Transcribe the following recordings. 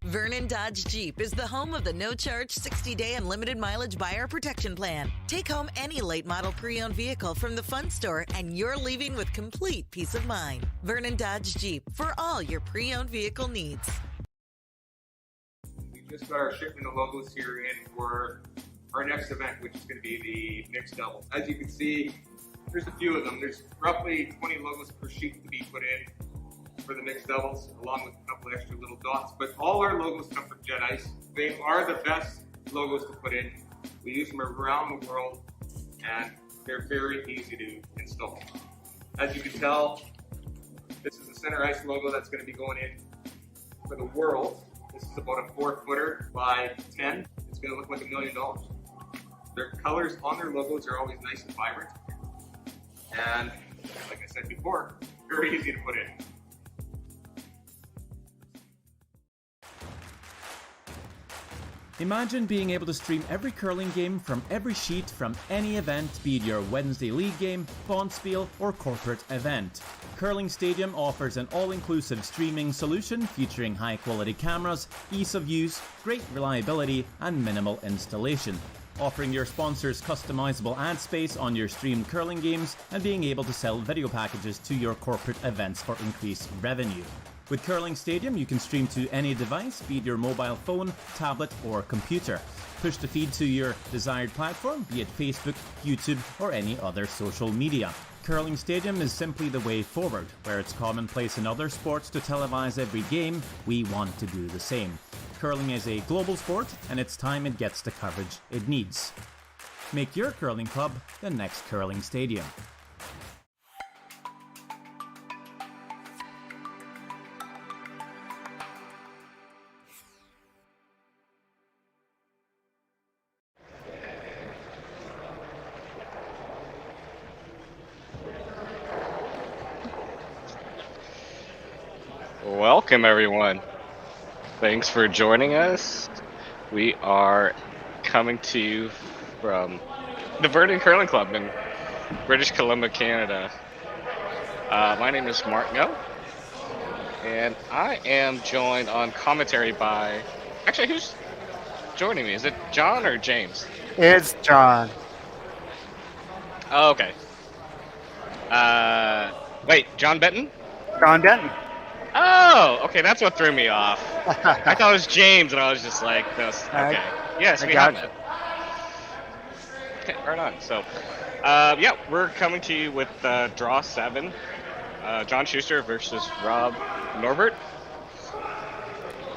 Vernon Dodge Jeep is the home of the no-charge 60-day unlimited mileage buyer protection plan. Take home any late model pre-owned vehicle from the Fun Store and you're leaving with complete peace of mind. Vernon Dodge Jeep, for all your pre-owned vehicle needs. We just got our shipment of logos here in for our next event, which is going to be the mixed doubles. As you can see, there's a few of them. There's roughly 20 logos per sheet to be put in for the mixed doubles, along with a couple extra little dots. But all our logos come from Jet Ice. They are the best logos to put in. We use them around the world, and they're very easy to install. As you can tell, this is the center ice logo that's going to be going in for the world. This is about a 4-footer by 10. It's going to look like $1 million. Their colors on their logos are always nice and vibrant. And like I said before, very easy to put in. Imagine being able to stream every curling game from every sheet from any event, be it your Wednesday league game, bonspiel, or corporate event. Curling Stadium offers an all-inclusive streaming solution featuring high-quality cameras, ease of use, great reliability, and minimal installation. Offering your sponsors customizable ad space on your streamed curling games and being able to sell video packages to your corporate events for increased revenue. With Curling Stadium, you can stream to any device, be it your mobile phone, tablet, or computer. Push the feed to your desired platform, be it Facebook, YouTube, or any other social media. Curling Stadium is simply the way forward. Where it's commonplace in other sports to televise every game, we want to do the same. Curling is a global sport, and it's time it gets the coverage it needs. Make your curling club the next Curling Stadium. Welcome, everyone. Thanks for joining us. We are coming to you from the Vernon Curling Club in British Columbia, Canada. My name is Mark Ngo, and I am joined on commentary by... Actually, who's joining me? Is it John or James? It's John. Oh, okay. Wait, John Benton? John Denton. Oh, okay, that's what threw me off. I thought it was James, and I was just like, this. Okay. Yes, we have it. Okay, right on. So, yeah, we're coming to you with Draw 7. John Shuster versus Rob Nobert.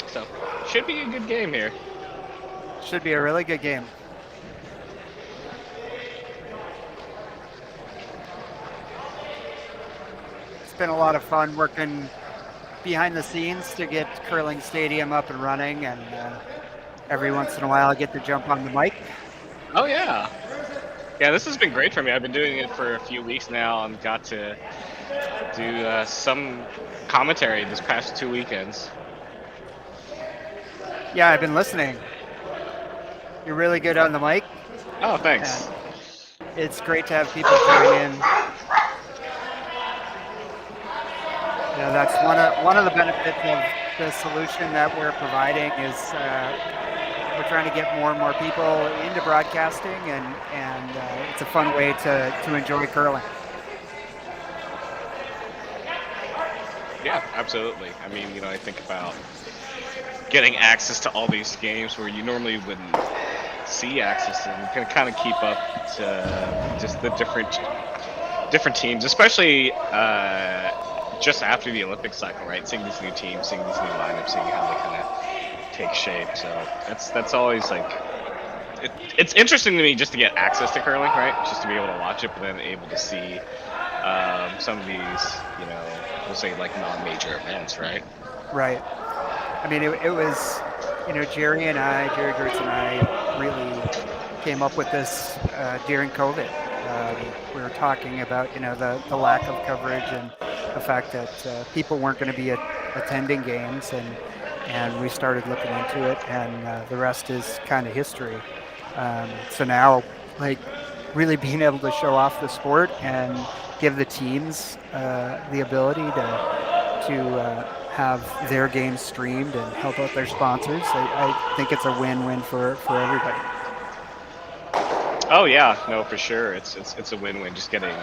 So, should be a good game here. Should be a really good game. It's been a lot of fun working behind the scenes to get Curling Stadium up and running, and every once in a while I get to jump on the mic. Oh yeah. Yeah, this has been great for me. I've been doing it for a few weeks now and got to do some commentary this past 2 weekends. Yeah, I've been listening. You're really good on the mic. Oh, thanks. And it's great to have people join in. You know, that's one of the benefits of the solution that we're providing is we're trying to get more and more people into broadcasting, and it's a fun way to enjoy curling. Yeah, absolutely. I mean, you know, I think about getting access to all these games where you normally wouldn't see access, and you can kind of keep up to just the different teams, especially just after the Olympic cycle, right? Seeing these new teams, seeing these new lineups, seeing how they kind of take shape. So that's always like, it's interesting to me just to get access to curling, right? Just to be able to watch it, but then able to see some of these, you know, we'll say like non-major events, right? Right. I mean, it was, you know, Jerry Gertz and I really came up with this during COVID. We were talking about, you know, the lack of coverage and the fact that people weren't going to be attending games, and we started looking into it, and the rest is kind of history. So now, like, really being able to show off the sport and give the teams the ability to have their games streamed and help out their sponsors. I think it's a win-win for everybody. Oh yeah, no, for sure. It's a win-win. Just getting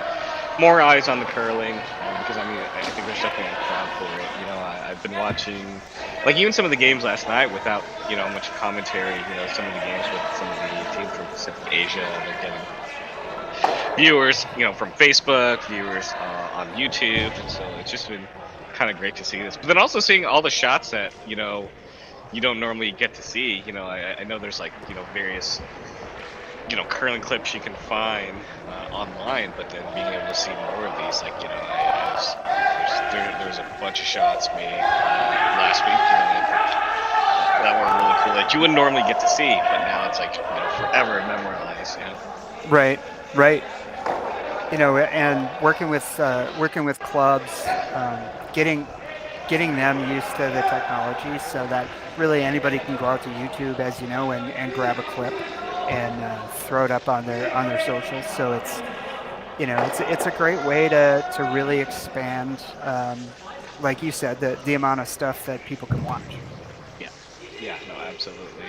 more eyes on the curling, because I mean, I think there's definitely a crowd for it. You know, I've been watching, like even some of the games last night without much commentary. You know, some of the games with some of the teams from Pacific Asia, they're getting viewers, from Facebook, viewers on YouTube, and so it's just been kind of great to see this. But then also seeing all the shots that you don't normally get to see. I know there's like various curling clips you can find online, but then being able to see more of these, like there's a bunch of shots made last week that were really cool that you wouldn't normally get to see, but now it's like forever memorized. Right. And working with clubs, getting them used to the technology so that really anybody can go out to YouTube, as you know, and grab a clip and throw it up on their socials. So it's a great way to really expand, like you said, the amount of stuff that people can watch. Yeah, no, absolutely.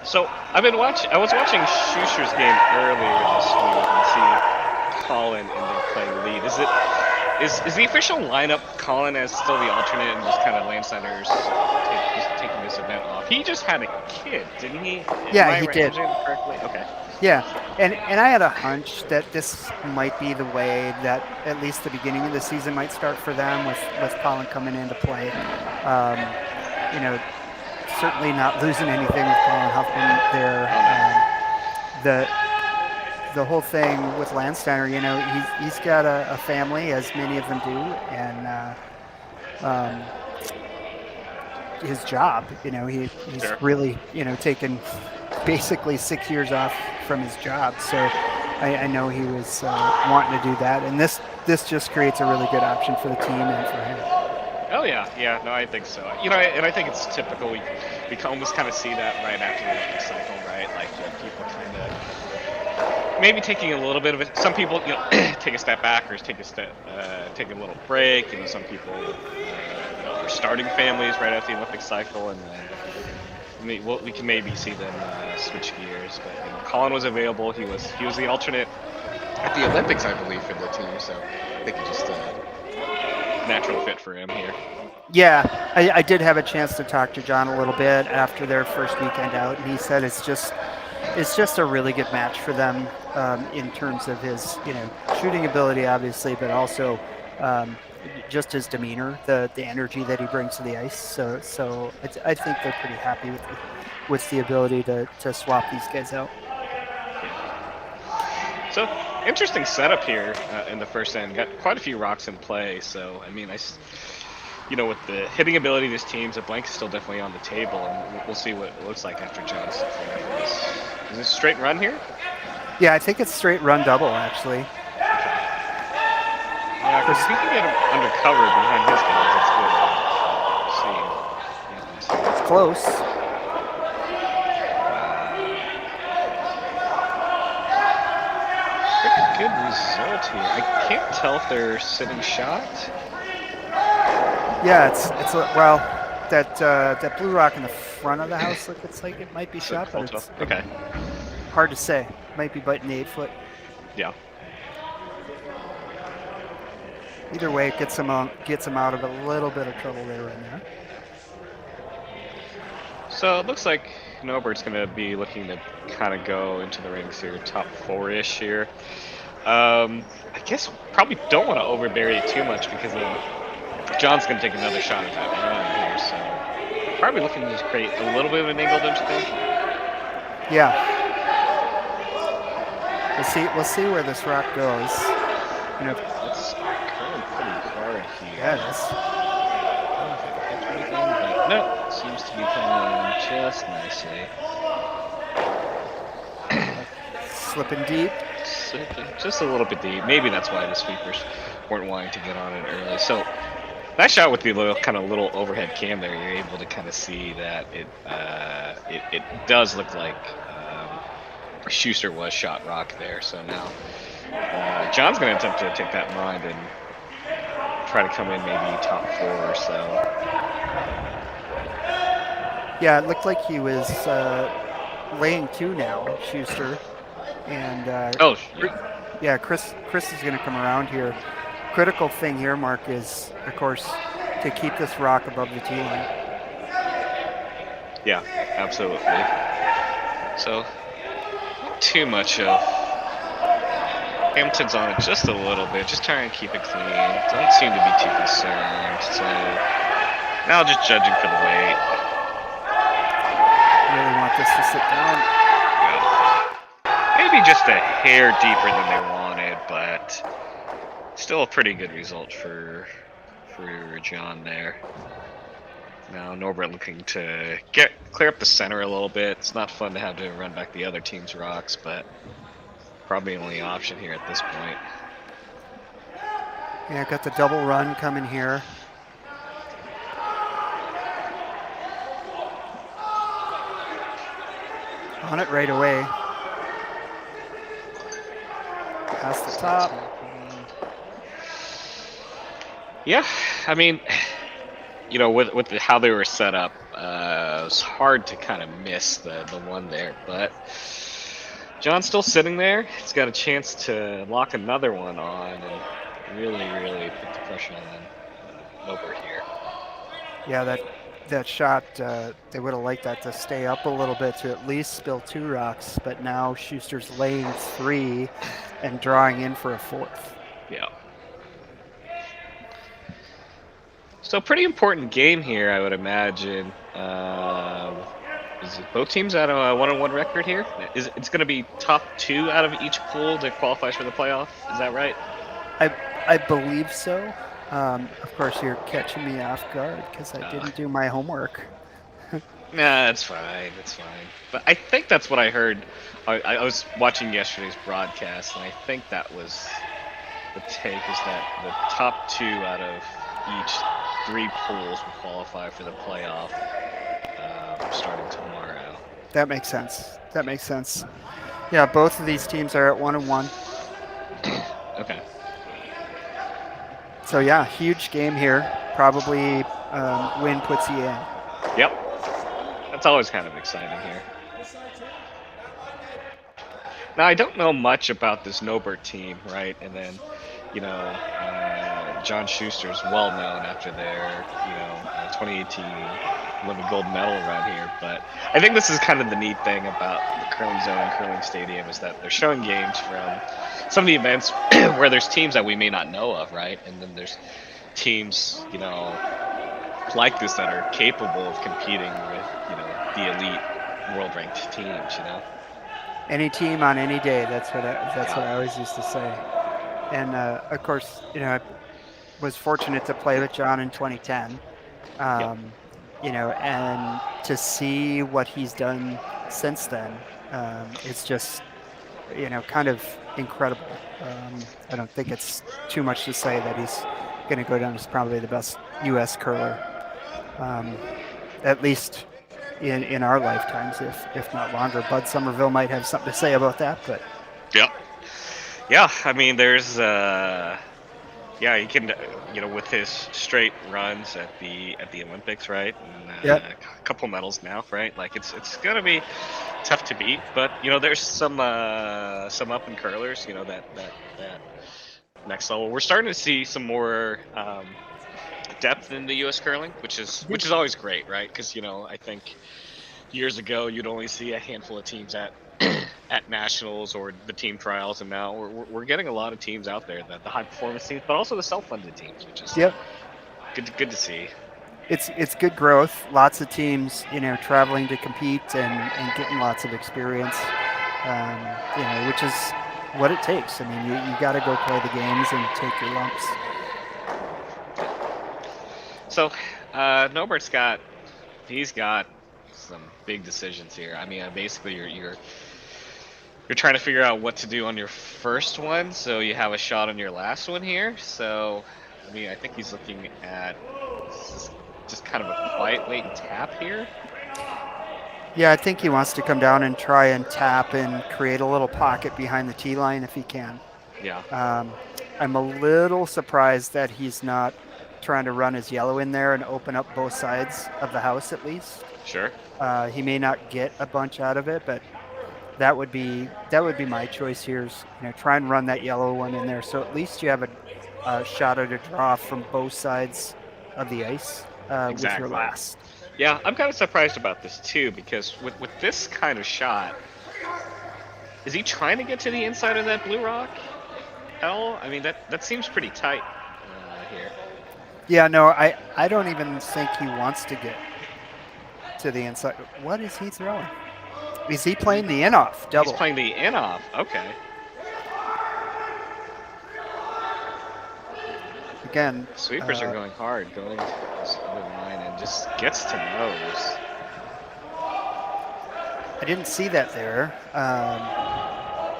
So I was watching Schuster's game earlier this week and see Colin in there playing lead. Is the official lineup Colin as still the alternate and just kind of Landsteiner's just taking this event off? He just had a kid, didn't he? Yeah, he did. Correctly? Okay. Yeah, and I had a hunch that this might be the way that at least the beginning of the season might start for them with Colin coming into play. Certainly not losing anything with Colin Huffman there. The whole thing with Landsteiner, he's got a family, as many of them do, and his job, he's Sure. really, taken basically 6 years off from his job. So I know he was wanting to do that, and this just creates a really good option for the team and for him. Oh yeah, no, I think so. And I think it's typical. We can almost kind of see that right after the Olympic cycle, right? Like people kind of maybe taking a little bit of it. Some people, take a step back or take a little break. Some people are starting families right after the Olympic cycle, and then we can maybe see them switch gears. But Colin was available. He was the alternate at the Olympics, I believe, for the team. So I think it just natural fit for him here. Yeah, I did have a chance to talk to John a little bit after their first weekend out, and he said it's just a really good match for them in terms of his shooting ability, obviously, but also just his demeanor, the energy that he brings to the ice. So I think they're pretty happy with the ability to swap these guys out. So interesting setup here in the first end. Got quite a few rocks in play. So I mean, with the hitting ability of this team, the blank is still definitely on the table, and we'll see what it looks like after John's. Is this a straight run here? Yeah, I think it's straight run double, actually. Okay. Yeah, because if he can get him under cover behind his guys, it's good. See. It's close. Pretty good result here. I can't tell if they're sitting shot. Yeah, it's that blue rock in the front of the house looks like it might be shot, but it's okay. Hard to say. Might be biting the 8-foot. Yeah. Either way, it gets him out of a little bit of trouble there right now. So it looks like Nobert's going to be looking to kind of go into the ranks here, top 4-ish here. I guess probably don't want to overbury it too much because John's going to take another shot at that run here, so probably looking to just create a little bit of an angle, don't you think? Yeah. We'll see where this rock goes. It's curling pretty hard here. Yeah, it is. No, it seems to be coming in just nicely. Slipping deep. Just a little bit deep. Maybe that's why the sweepers weren't wanting to get on it early. So that shot with the little overhead cam there, you're able to kind of see that it does look like Schuster was shot rock there. So now John's going to attempt to take that in mind and try to come in maybe top 4 or so. Yeah, it looked like he was laying 2 now, Schuster. And Chris is going to come around here. Critical thing here, Mark, is, of course, to keep this rock above the tee line. Yeah, absolutely. So, not too much of Hampton's on it just a little bit, just trying to keep it clean. Don't seem to be too concerned. So, now just judging for the weight. Really want this to sit down. Yeah. Maybe just a hair deeper than they wanted, but still a pretty good result for John there. Now Nobert looking to clear up the center a little bit. It's not fun to have to run back the other team's rocks, but probably the only option here at this point. Yeah, got the double run coming here. On it right away. Past the top. Yeah, I mean, you know, with how they were set up, it was hard to kind of miss the one there. But John's still sitting there. He's got a chance to lock another one on and really put the pressure on Nobert here. Yeah, that shot, they would have liked that to stay up a little bit to at least spill 2 rocks. But now Schuster's laying 3 and drawing in for a 4th. Yeah. So pretty important game here, I would imagine. Is it both teams at a 1-on-1 record here? It's going to be top 2 out of each pool that qualifies for the playoff. Is that right? I believe so. Of course, you're catching me off guard because I didn't do my homework. Nah, that's fine. That's fine. But I think that's what I heard. I was watching yesterday's broadcast, and I think that was the take, is that the top 2 out of each 3 pools will qualify for the playoff starting tomorrow. That makes sense. Yeah, both of these teams are at 1-1. Okay. So yeah, huge game here. Probably win puts you in. Yep. That's always kind of exciting here. Now, I don't know much about this Nobert team, right? And then, you know, John Schuster's well known after their, 2018 Olympic gold medal run here. But I think this is kind of the neat thing about the Curling Zone and Curling Stadium, is that they're showing games from some of the events where there's teams that we may not know of, right? And then there's teams, like this that are capable of competing with, the elite world-ranked teams, Any team on any day. That's what I always used to say. And of course, I was fortunate to play with John in 2010. And to see what he's done since then, it's just, kind of incredible. I don't think it's too much to say that he's going to go down as probably the best U.S. curler, at least in our lifetimes, if not longer. Bud Somerville might have something to say about that, but yeah. I mean, there's he can, with his straight runs at the Olympics, right? And, a couple medals now, right? Like it's gonna be tough to beat, but there's some up and curlers, that next level. We're starting to see some more depth in the U.S. curling, which is always great, right? Because I think years ago you'd only see a handful of teams at nationals or the team trials, and now we're getting a lot of teams out there, the high performance teams, but also the self-funded teams, which is good to see. It's good growth. Lots of teams, traveling to compete and getting lots of experience, which is what it takes. I mean, you got to go play the games and take your lumps. So, Nobert's got some big decisions here. I mean, basically you're trying to figure out what to do on your first one, so you have a shot on your last one here. So, I mean, I think he's looking at just kind of a quiet late tap here. Yeah, I think he wants to come down and try and tap and create a little pocket behind the tee line if he can. Yeah. I'm a little surprised that he's not trying to run his yellow in there and open up both sides of the house at least. Sure. He may not get a bunch out of it, but that would be my choice here. Is, try and run that yellow one in there, so at least you have a shot at a draw from both sides of the ice with Exactly. your last. Yeah, I'm kind of surprised about this too, because with this kind of shot, is he trying to get to the inside of that blue rock at all? I mean, that seems pretty tight here. Yeah, no, I don't even think he wants to get to the inside. What is he throwing? Is he playing the in-off double? He's playing the in-off. Okay. Again, Sweepers are going hard, going to this other line and just gets to nose. I didn't see that there.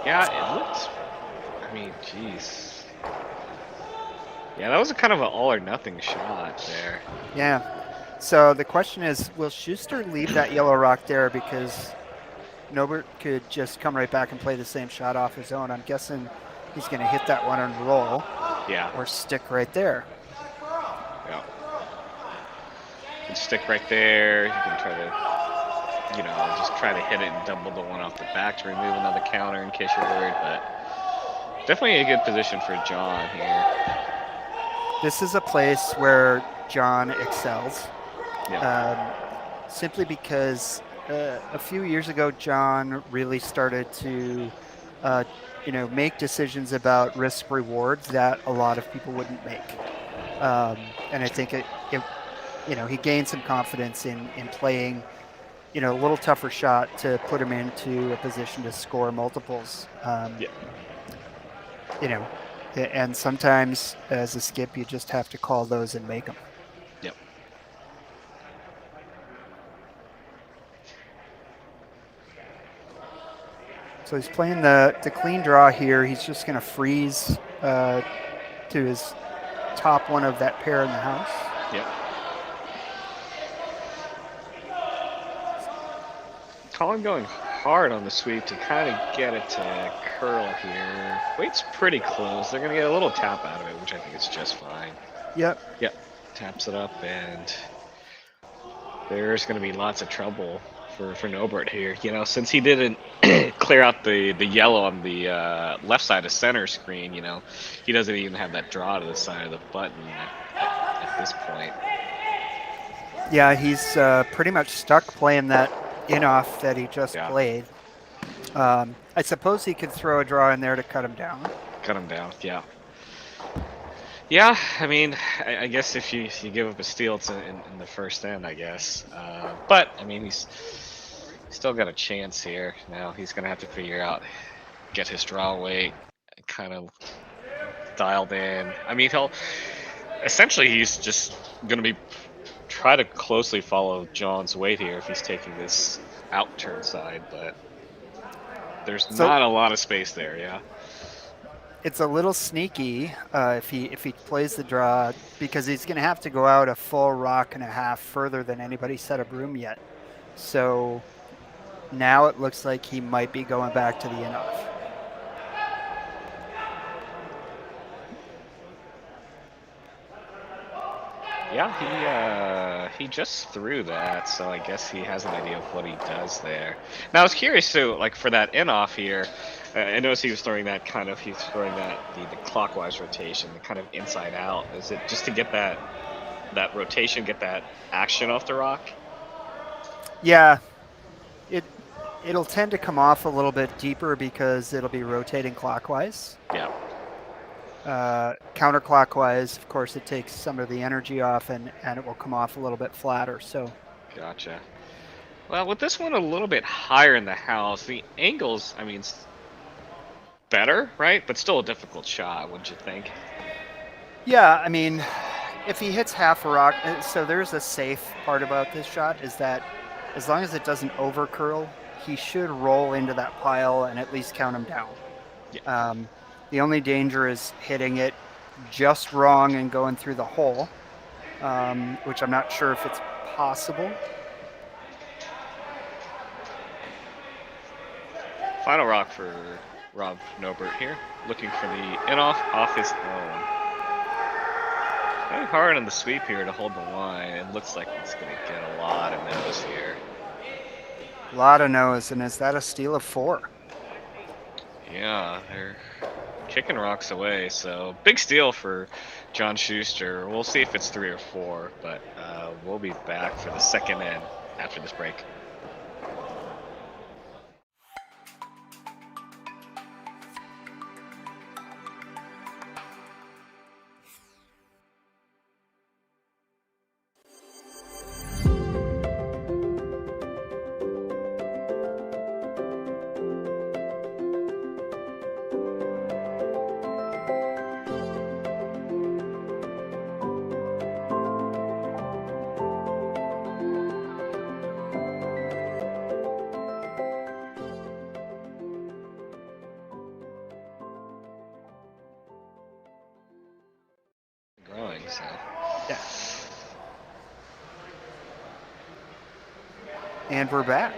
Yeah, it looked. I mean, jeez. Yeah, that was a kind of an all or nothing shot there. Yeah. So the question is, will Shuster leave that yellow rock there because Nobert could just come right back and play the same shot off his own? I'm guessing he's going to hit that one and roll. Yeah. Or stick right there. Yeah. You can stick right there. You can try to, just try to hit it and double the one off the back to remove another counter in case you're worried. But definitely a good position for John here. This is a place where John excels. Yeah. Simply because a few years ago, John really started to make decisions about risk reward that a lot of people wouldn't make. And I think he gained some confidence in playing, a little tougher shot to put him into a position to score multiples. And sometimes as a skip, you just have to call those and make them. Yep. So he's playing the clean draw here. He's just going to freeze to his top one of that pair in the house. Yep. Colin going hard on the sweep to kind of get it to curl here. Weight's pretty close. They're going to get a little tap out of it, which I think is just fine. Yep. Taps it up, and there's going to be lots of trouble for Nobert here. Since he didn't clear out the yellow on the left side of center screen, he doesn't even have that draw to the side of the button at this point. Yeah, he's pretty much stuck playing that in-off that he just played. I suppose he could throw a draw in there to cut him down. Yeah. Yeah, I mean, I guess if you give up a steal, it's in the first end, I guess. But, I mean, he's still got a chance here. Now he's going to have to figure out, get his draw weight kind of dialed in. I mean, he's just going to try to closely follow John's weight here if he's taking this out turn side, but there's not a lot of space there, yeah. It's a little sneaky if he plays the draw, because he's going to have to go out a full rock and a half further than anybody set up room yet. So now it looks like he might be going back to the in-off. Yeah, he just threw that, so I guess he has an idea of what he does there. Now I was curious too, like for that in-off here, I noticed he's throwing the clockwise rotation, the kind of inside out. Is it just to get that rotation, get that action off the rock? Yeah, it'll tend to come off a little bit deeper because it'll be rotating clockwise. Yeah. Counterclockwise, of course, it takes some of the energy off and it will come off a little bit flatter. So. Gotcha. Well, with this one a little bit higher in the house, the angles, I mean, better, right? But still a difficult shot, wouldn't you think? Yeah, I mean, if he hits half a rock, so there's a safe part about this shot, is that as long as it doesn't over curl, he should roll into that pile and at least count him down. Yeah. The only danger is hitting it just wrong and going through the hole, which I'm not sure if it's possible. Final rock for Rob Nobert here, looking for the in-off off his own. Very hard on the sweep here to hold the line. It looks like he's going to get a lot of no's here. A lot of no's, and is that a steal of 4? Yeah, they're kicking rocks away, so big steal for John Shuster. We'll see if it's 3 or 4, but we'll be back for the second end after this break. So. Yeah. And we're back.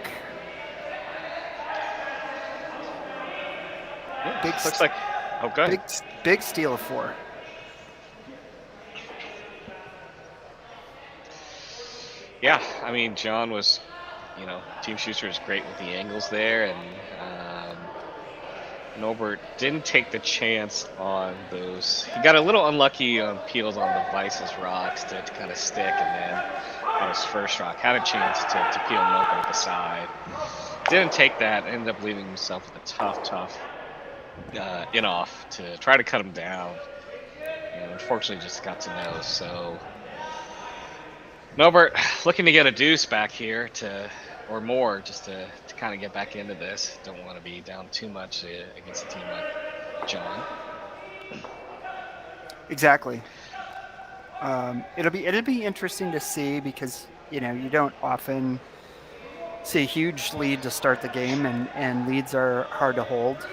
Yeah, looks like. Oh, good. Big steal of 4. Yeah, I mean, John was, Team Schuster is great with the angles there, and Nobert didn't take the chance on those. He got a little unlucky on peels on the Vice's rocks to kind of stick, and then on his first rock had a chance to peel Nobert at the side. Didn't take that, ended up leaving himself with a tough in-off to try to cut him down. And unfortunately just got to no, so Nobert looking to get a deuce back here or more, just to kind of get back into this. Don't want to be down too much against a team like John. Exactly. It'll be interesting to see, because you don't often see a huge lead to start the game, and leads are hard to hold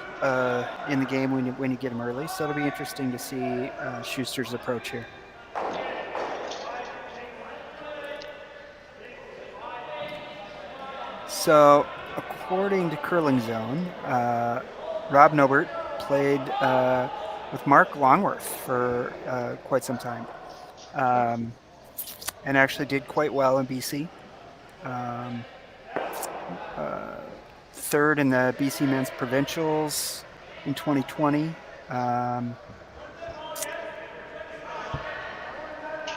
in the game when you get them early. So it'll be interesting to see Schuster's approach here. So, according to Curling Zone, Rob Nobert played with Mark Longworth for quite some time, and actually did quite well in BC. Third in the BC Men's Provincials in 2020.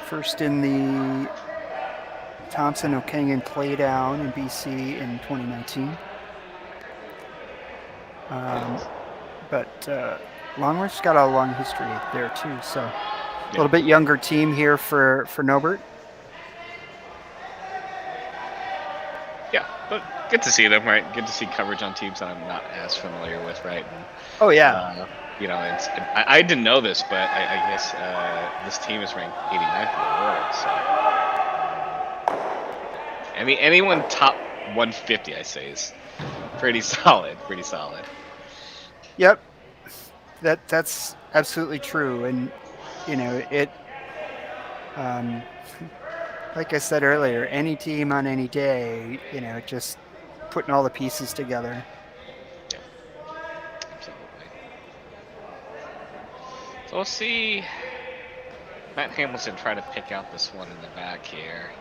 First in the Thompson O'Kangan Playdown in BC in 2019. But Longworth's got a long history there too, so a little bit younger team here for Nobert. Yeah, but good to see them, right? Good to see coverage on teams that I'm not as familiar with, right? And, oh yeah. I didn't know this, but I guess this team is ranked 89th in the world. So, I mean, anyone top 150, I say, is pretty solid. Pretty solid. Yep, that's absolutely true, and it. Like I said earlier, any team on any day, just putting all the pieces together. Yeah, absolutely. So we'll see Matt Hamilton try to pick out this one in the back here.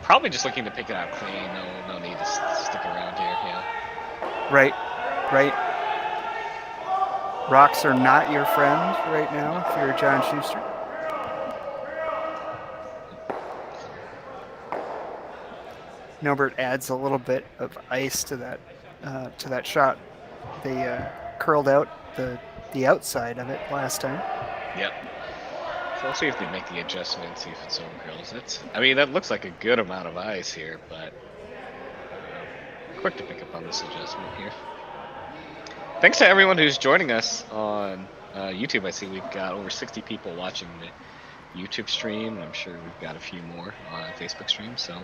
Probably just looking to pick it out clean. No need to stick around here. Yeah. Right. Rocks are not your friend right now if you're John Shuster. Nobert adds a little bit of ice to that shot. They curled out the outside of it last time. Yep. So we'll see if they make the adjustment, see if it's over curls. That looks like a good amount of ice here, but quick to pick up on this adjustment here. Thanks to everyone who's joining us on YouTube. I see we've got over 60 people watching the YouTube stream. I'm sure we've got a few more on Facebook stream, so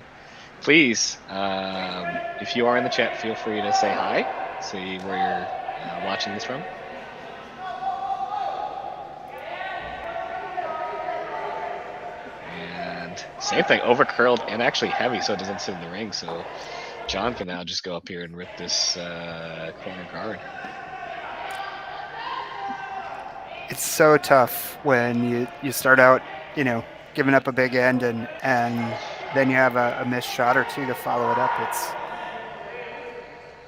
please, if you are in the chat, feel free to say hi, see where you're watching this from. And same thing, over curled and actually heavy, so it doesn't sit in the ring. So John can now just go up here and rip this corner guard. it's so tough when you start out, giving up a big end and then you have a missed shot or two to follow it up.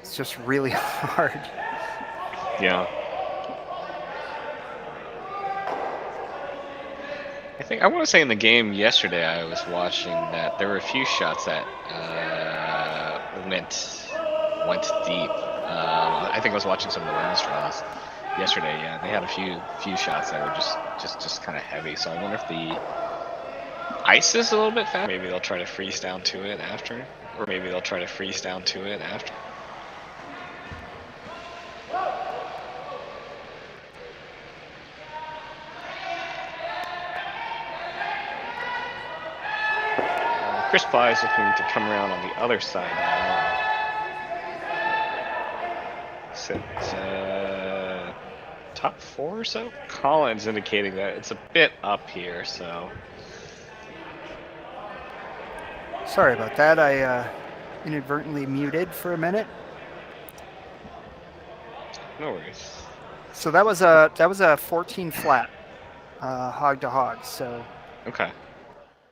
It's just really hard. Yeah. I want to say in the game yesterday I was watching that there were a few shots that went deep. I think I was watching some of the women's draws yesterday. Yeah, they had a few shots that were just kind of heavy. So I wonder if the ice is a little bit fast. Maybe they'll try to freeze down to it after, Chris Pye is looking to come around on the other side now. Sit top 4 or so. Collins indicating that it's a bit up here, so. Sorry about that. I inadvertently muted for a minute. No worries. So that was a 14 flat, hog to hog. So. Okay.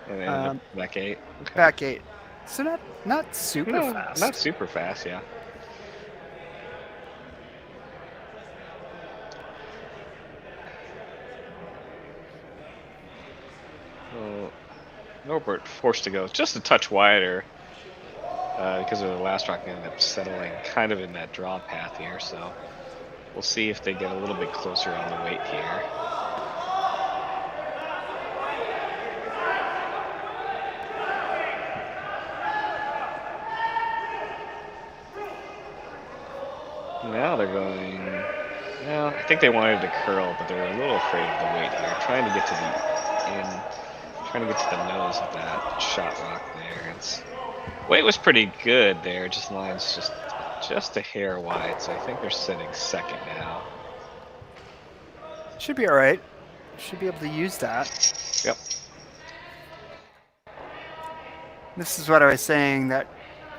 And then back 8. Okay. Back 8. So not super fast. Not super fast, yeah. Well, Nobert forced to go just a touch wider because of the last rock ended up settling kind of in that draw path here. So we'll see if they get a little bit closer on the weight here. Now they're going. Well, I think they wanted to curl, but they're a little afraid of the weight here. Trying to get to the nose of that shot rock there. Weight was pretty good there. Just lines just a hair wide. So I think they're sitting second now. Should be all right. Should be able to use that. Yep. This is what I was saying, that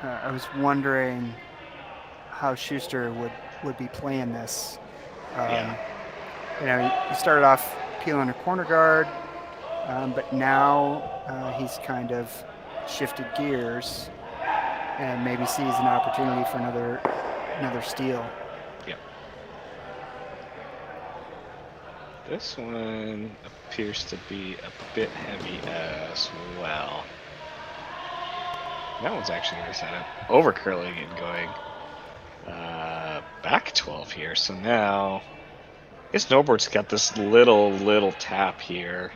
I was wondering how Shuster would be playing this. He started off peeling a corner guard, but now he's kind of shifted gears and maybe sees an opportunity for another steal. Yep. This one appears to be a bit heavy as well. That one's actually going to set up over curling and going back 12 here. So now I guess Nobert's got this little tap here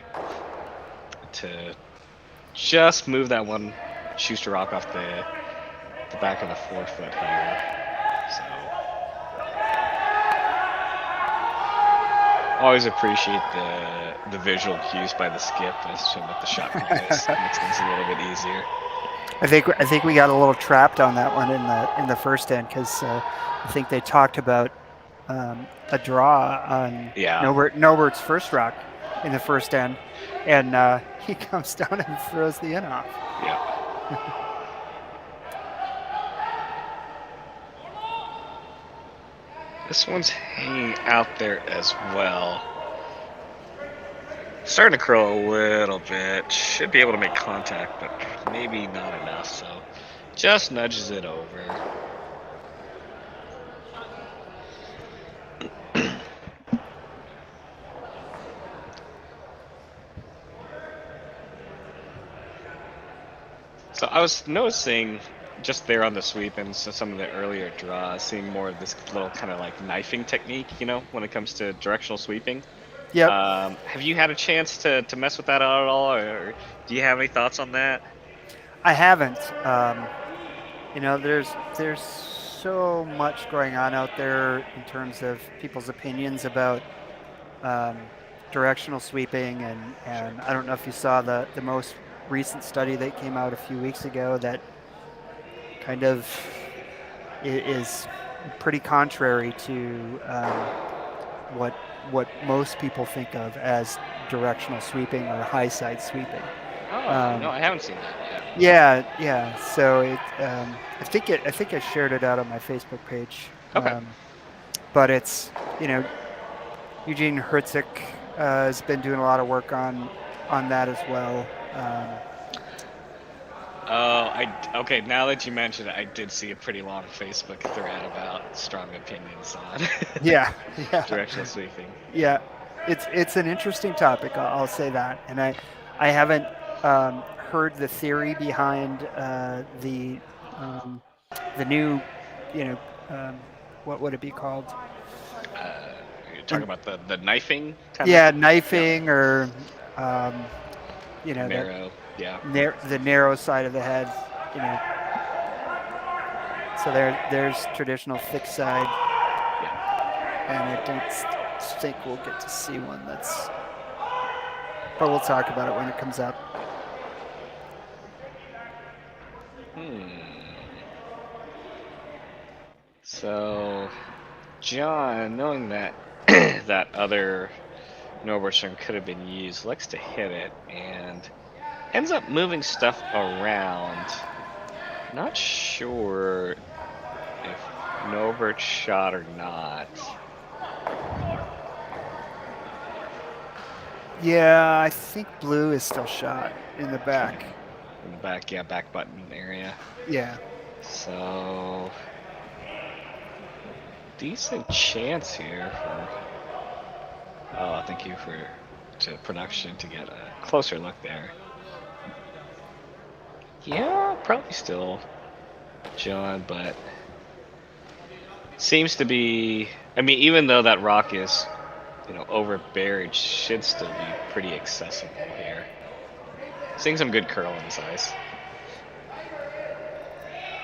to just move that one Schuster rock off the back of the forefoot here. So always appreciate the visual cues by the skip as to what the shot makes things a little bit easier. I think we got a little trapped on that one in the first end, because I think they talked about a draw on Nobert's first rock in the first end, and he comes down and throws the in off. Yeah. This one's hanging out there as well. Starting to curl a little bit. Should be able to make contact, but maybe not enough, so just nudges it over. So I was noticing just there on the sweep and so some of the earlier draws, seeing more of this little kind of like knifing technique, when it comes to directional sweeping. Yeah. Have you had a chance to mess with that at all, or do you have any thoughts on that? I haven't. There's so much going on out there in terms of people's opinions about directional sweeping, and I don't know if you saw the most recent study that came out a few weeks ago that kind of is pretty contrary to what most people think of as directional sweeping or high side sweeping. No, I haven't seen that yet. Yeah. So I think I shared it out on my Facebook page. Okay. But it's Eugene Hertzik has been doing a lot of work on that as well. Okay. Now that you mentioned it, I did see a pretty long Facebook thread about strong opinions on Yeah, yeah, directional sweeping. yeah. It's an interesting topic. I'll say that, and I haven't heard the theory behind the new, you know, what would it be called? You're talking about the knifing kind Yeah, of? knifing or you know, that Narrow, yeah. the narrow side of the head. You know, so there's traditional thick side, and I don't think we'll get to see one that's. But we'll talk about it when it comes up. So, John, knowing that that other Nobert string could have been used, likes to hit it and ends up moving stuff around. Not sure if Nobert shot or not. Yeah, I think blue is still shot in the back. In the back, yeah, back button area. Yeah. So, decent chance here for. Oh, thank you to production to get a closer look there. Yeah, probably still John, but seems to be. I mean, even though that rock is, overburied, should still be pretty accessible here. Seeing some good curl in his eyes.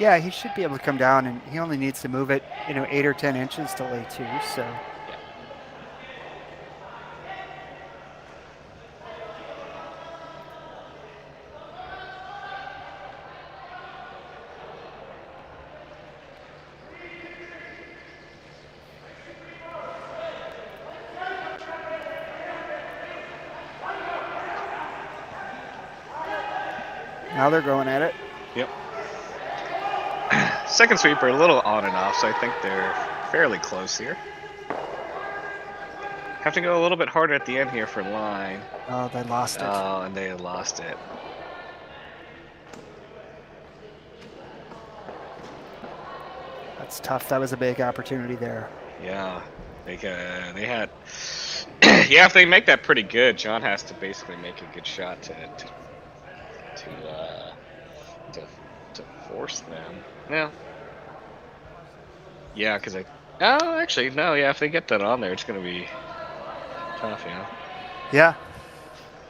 Yeah, he should be able to come down, and he only needs to move it, 8 or 10 inches to lay 2. So. Yeah. Now they're going at it. Yep. Second sweeper, a little on and off, so I think they're fairly close here. Have to go a little bit harder at the end here for line. Oh, they lost it. Oh, and they lost it. That's tough. That was a big opportunity there. Yeah, they had. Yeah, if they make that pretty good, John has to basically make a good shot to force them. Yeah. Yeah, because actually, no, yeah, if they get that on there, it's going to be tough, yeah. Yeah.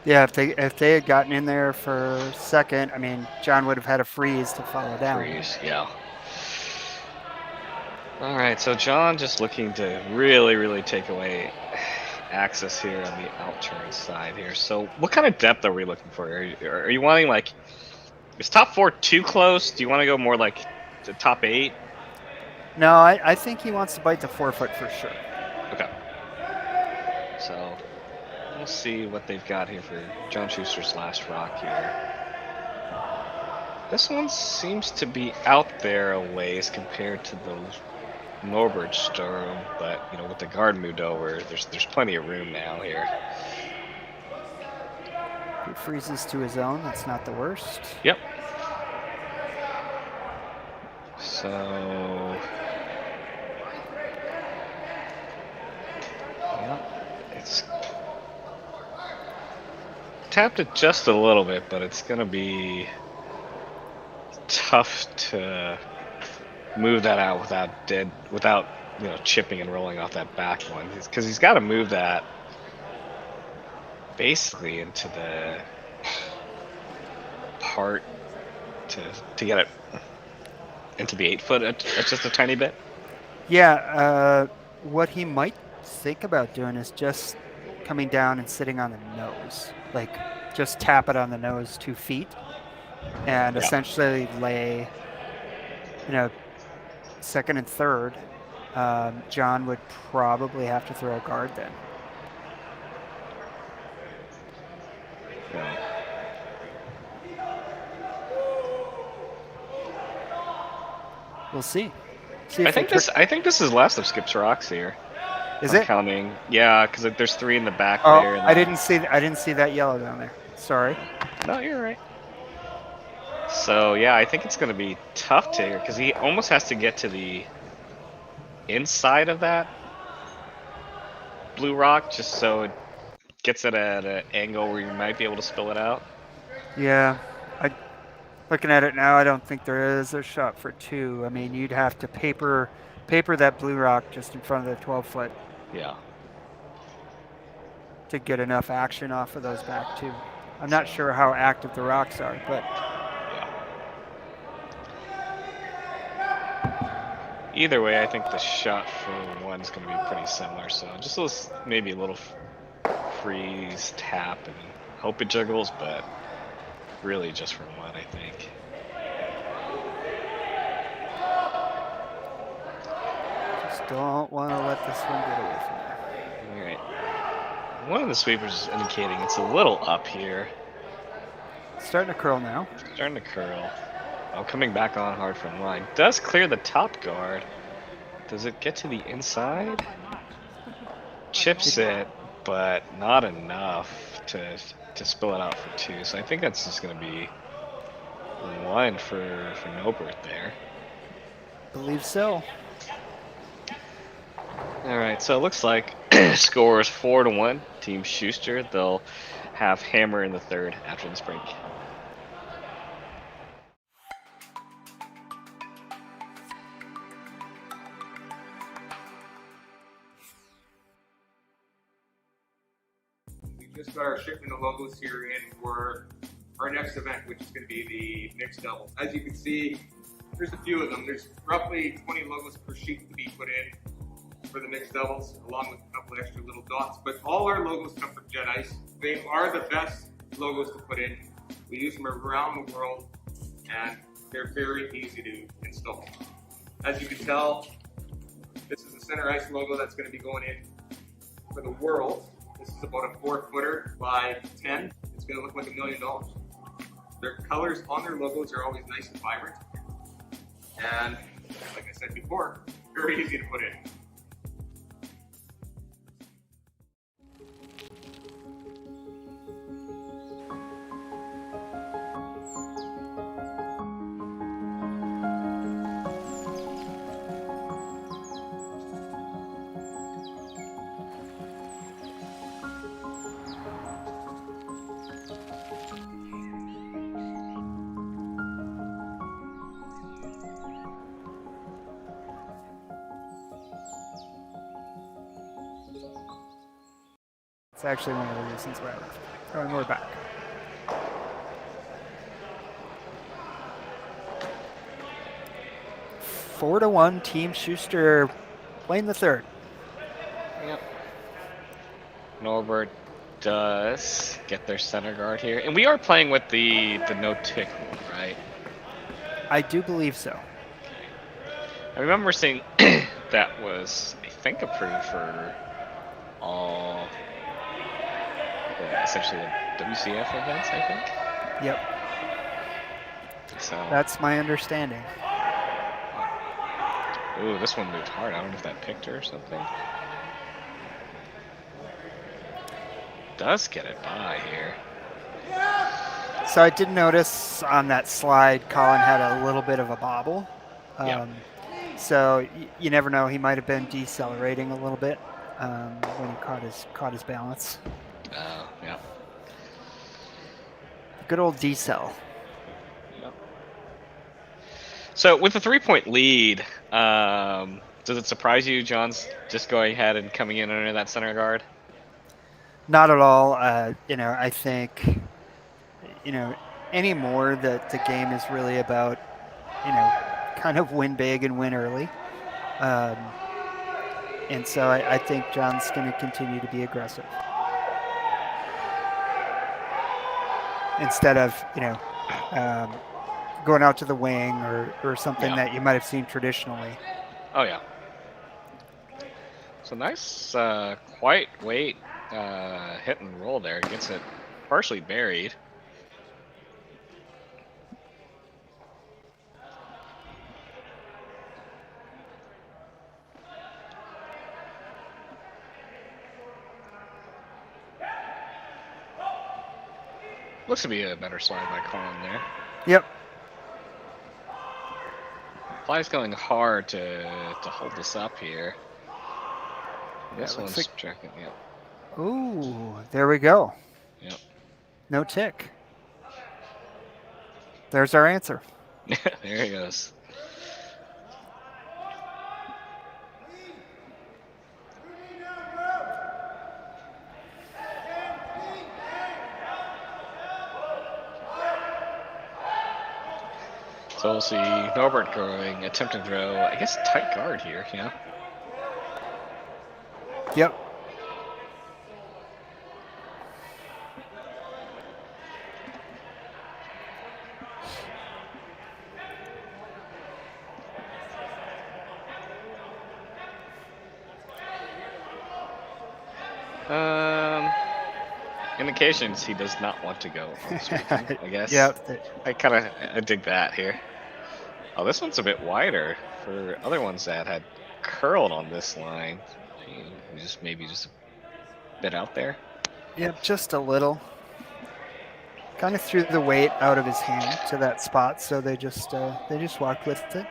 Yeah, if they had gotten in there for second, I mean, John would have had a freeze to follow down. Freeze, yeah. All right, so John just looking to really, really take away access here on the out-turn side here. So what kind of depth are we looking for? Are you wanting, like, is top 4 too close? Do you want to go more like the top 8? No, I think he wants to bite the 4-foot for sure. Okay. So we'll see what they've got here for John Schuster's last rock here. This one seems to be out there a ways compared to the Nobert storm, but with the guard moved over, there's plenty of room now here. He freezes to his own. That's not the worst. Yep. So, it's tapped it just a little bit, but it's going to be tough to move that out without chipping and rolling off that back one, because he's got to move that basically into the part to get it into the 8-foot just a tiny bit. Yeah, what he might think about doing is just coming down and sitting on the nose, like just tap it on the nose 2 feet, and essentially lay, second and third. John would probably have to throw a guard then. Yeah. We'll see. I think this is last of Skip's rocks here. Is I'm it? counting. Yeah, because there's 3 in the back Oh, there. I didn't see that yellow down there. Sorry. No, you're right. So yeah, I think it's going to be tough to, because he almost has to get to the inside of that blue rock just so it gets it at an angle where you might be able to spill it out. Yeah. Looking at it now, I don't think there is a shot for 2. I mean, you'd have to paper that blue rock just in front of the 12-foot Yeah. to get enough action off of those back 2. I'm not So, sure how active the rocks are, but yeah. Either way, I think the shot for 1 is going to be pretty similar. So just maybe a little freeze tap and hope it jiggles, but really just for 1, I think. just don't want to let this one get away from you. All right. One of the sweepers is indicating it's a little up here. Starting to curl now. Starting to curl. Oh, coming back on hard from line. Does clear the top guard. Does it get to the inside? Chips it, but not enough to spill it out for 2. So I think that's just going to be 1 for Nobert there. Believe so. All right, so it looks like score is 4-1. Team Shuster. They'll have hammer in the 3rd after this break. We just got our shipment of logos here in for our next event, which is going to be the mixed doubles. As you can see, there's a few of them. There's roughly 20 logos per sheet to be put in for the mixed doubles, along with a couple extra little dots. But all our logos come from Jet Ice. They are the best logos to put in. We use them around the world, and they're very easy to install. As you can tell, this is the center ice logo that's going to be going in for the world. This is about a 4-footer by 10. It's going to look like $1 million. Their colors on their logos are always nice and vibrant. And like I said before, very easy to put in. It's actually one of the reasons why I left. Oh, and we're back. Four to 1, Team Shuster playing the 3rd. Yep. Norbert does get their center guard here. And we are playing with the no-tick rule, right? I do believe so. Okay. I remember seeing that was, I think, approved for all, essentially the WCF events, I think. Yep. So. That's my understanding. Ooh, this one moved hard. I don't know if that picked her or something. Does get it by here. So I did notice on that slide, Colin had a little bit of a bobble. So you never know. He might have been decelerating a little bit when he caught his balance. Oh, yeah. Good old decel. Yep. So with the 3-point lead, does it surprise you, John's just going ahead and coming in under that center guard? Not at all. I think, anymore that the game is really about, kind of win big and win early. And so I think John's going to continue to be aggressive. Instead of, going out to the wing or something that you might have seen traditionally. Oh, yeah. So nice, quiet weight hit and roll there. Gets it partially buried. Looks to be a better slide by Colin there. Yep. Fly's going hard to hold this up here. This Yeah, one's tracking. Yep. Ooh, there we go. Yep. No tick. There's our answer. There he goes. So we'll see Nobert going, attempting to throw, I guess, tight guard here, yeah. Yep. Indications he does not want to go on sweeping, I guess. Yep. I dig that here. Oh, this one's a bit wider for other ones that had curled on this line. Maybe just a bit out there. Yep, just a little. Kind of threw the weight out of his hand to that spot, so they just walked with it.